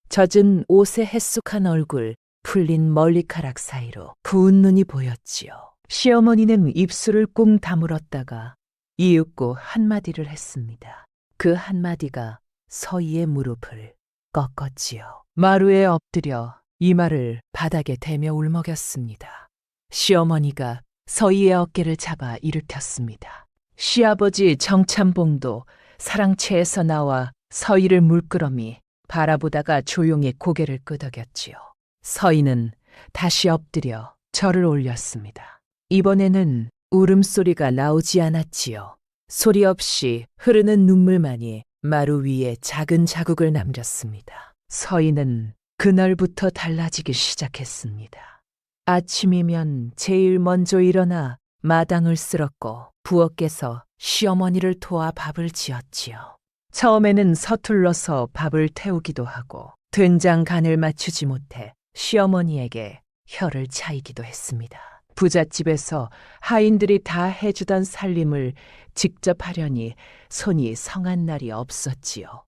Speaker 1: 젖은 옷에 햇숙한 얼굴, 풀린 머리카락 사이로 부은 눈이 보였지요. 시어머니는 입술을 꽁 다물었다가 이윽고 한마디를 했습니다. 그 한마디가 서희의 무릎을 꺾었지요. 마루에 엎드려 이마를 바닥에 대며 울먹였습니다. 시어머니가 서희의 어깨를 잡아 일으켰습니다. 시아버지 정참봉도 사랑채에서 나와 서희를 물끄러미 바라보다가 조용히 고개를 끄덕였지요. 서희는 다시 엎드려 절을 올렸습니다. 이번에는 울음소리가 나오지 않았지요. 소리 없이 흐르는 눈물만이 마루 위에 작은 자국을 남겼습니다. 서희는 그날부터 달라지기 시작했습니다. 아침이면 제일 먼저 일어나 마당을 쓸었고 부엌에서 시어머니를 도와 밥을 지었지요. 처음에는 서툴러서 밥을 태우기도 하고 된장 간을 맞추지 못해 시어머니에게 혀를 차이기도 했습니다. 부잣집에서 하인들이 다 해주던 살림을 직접 하려니 손이 성한 날이 없었지요.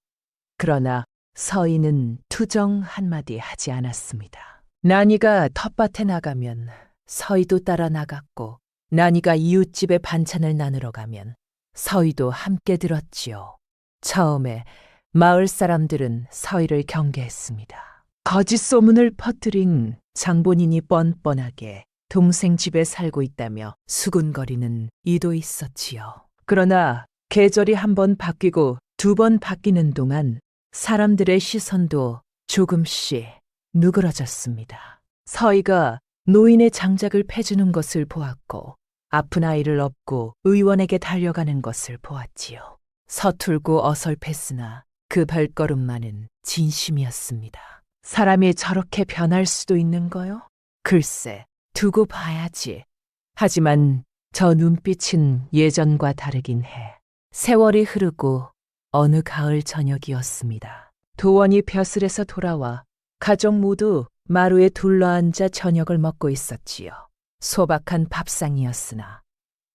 Speaker 1: 그러나 서희는 투정 한마디 하지 않았습니다. 난이가 텃밭에 나가면 서희도 따라 나갔고 난이가 이웃집에 반찬을 나누러 가면 서희도 함께 들었지요. 처음에 마을 사람들은 서희를 경계했습니다. 거짓 소문을 퍼뜨린 장본인이 뻔뻔하게 동생 집에 살고 있다며 수군거리는 이도 있었지요. 그러나 계절이 한 번 바뀌고 두 번 바뀌는 동안 사람들의 시선도 조금씩 누그러졌습니다. 서희가 노인의 장작을 패주는 것을 보았고 아픈 아이를 업고 의원에게 달려가는 것을 보았지요. 서툴고 어설펐으나 그 발걸음만은 진심이었습니다. 사람이 저렇게 변할 수도 있는 거요? 글쎄, 두고 봐야지. 하지만 저 눈빛은 예전과 다르긴 해. 세월이 흐르고 어느 가을 저녁이었습니다. 도원이 벼슬에서 돌아와 가족 모두 마루에 둘러앉아 저녁을 먹고 있었지요. 소박한 밥상이었으나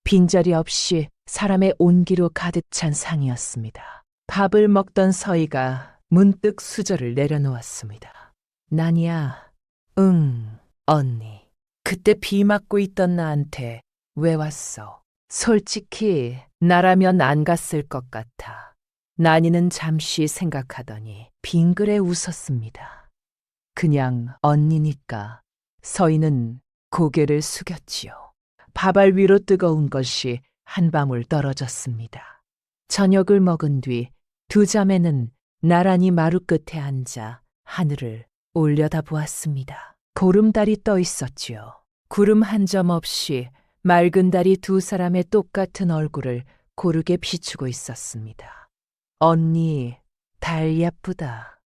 Speaker 1: 빈자리 없이 사람의 온기로 가득 찬 상이었습니다. 밥을 먹던 서희가 문득 수저를 내려놓았습니다. 난이야, 응, 언니. 그때 비 맞고 있던 나한테 왜 왔어? 솔직히 나라면 안 갔을 것 같아. 난이는 잠시 생각하더니 빙그레 웃었습니다. 그냥 언니니까. 서희는 고개를 숙였지요. 밥알 위로 뜨거운 것이 한 방울 떨어졌습니다. 저녁을 먹은 뒤 두 자매는 나란히 마루 끝에 앉아 하늘을 올려다보았습니다. 보름달이 떠 있었지요. 구름 한 점 없이 맑은 달이 두 사람의 똑같은 얼굴을 고르게 비추고 있었습니다. 언니, 달 예쁘다.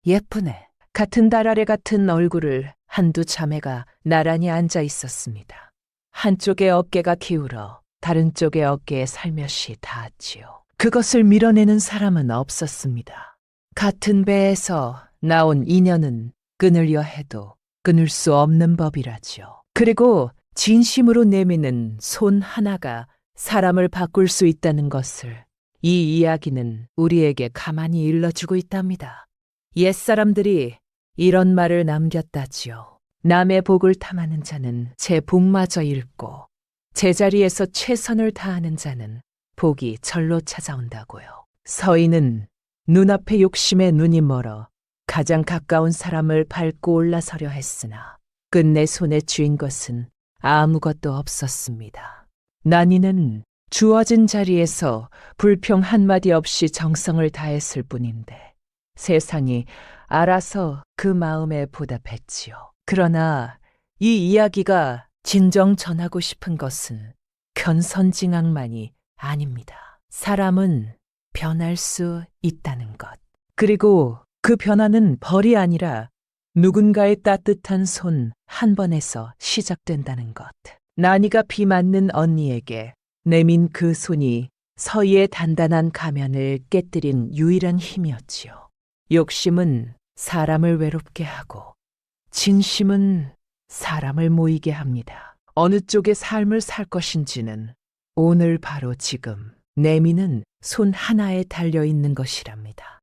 Speaker 1: 예쁘네. 같은 달 아래 같은 얼굴을 한두 자매가 나란히 앉아 있었습니다. 한쪽의 어깨가 기울어 다른 쪽의 어깨에 살며시 닿았지요. 그것을 밀어내는 사람은 없었습니다. 같은 배에서 나온 인연은 끊으려 해도 끊을 수 없는 법이라지요. 그리고 진심으로 내미는 손 하나가 사람을 바꿀 수 있다는 것을 이 이야기는 우리에게 가만히 일러주고 있답니다. 옛사람들이 이런 말을 남겼다지요. 남의 복을 탐하는 자는 제 복마저 잃고 제자리에서 최선을 다하는 자는 복이 절로 찾아온다고요. 서희는 눈앞의 욕심에 눈이 멀어 가장 가까운 사람을 밟고 올라서려 했으나 끝내 손에 쥔 것은 아무것도 없었습니다. 난이는 주어진 자리에서 불평 한마디 없이 정성을 다했을 뿐인데 세상이 알아서 그 마음에 보답했지요. 그러나 이 이야기가 진정 전하고 싶은 것은 견선징악만이 아닙니다. 사람은 변할 수 있다는 것. 그리고 그 변화는 벌이 아니라 누군가의 따뜻한 손 한 번에서 시작된다는 것. 나니가 비 맞는 언니에게 내민 그 손이 서희의 단단한 가면을 깨뜨린 유일한 힘이었지요. 욕심은 사람을 외롭게 하고 진심은 사람을 모이게 합니다. 어느 쪽의 삶을 살 것인지는 오늘 바로 지금 내미는 손 하나에 달려 있는 것이랍니다.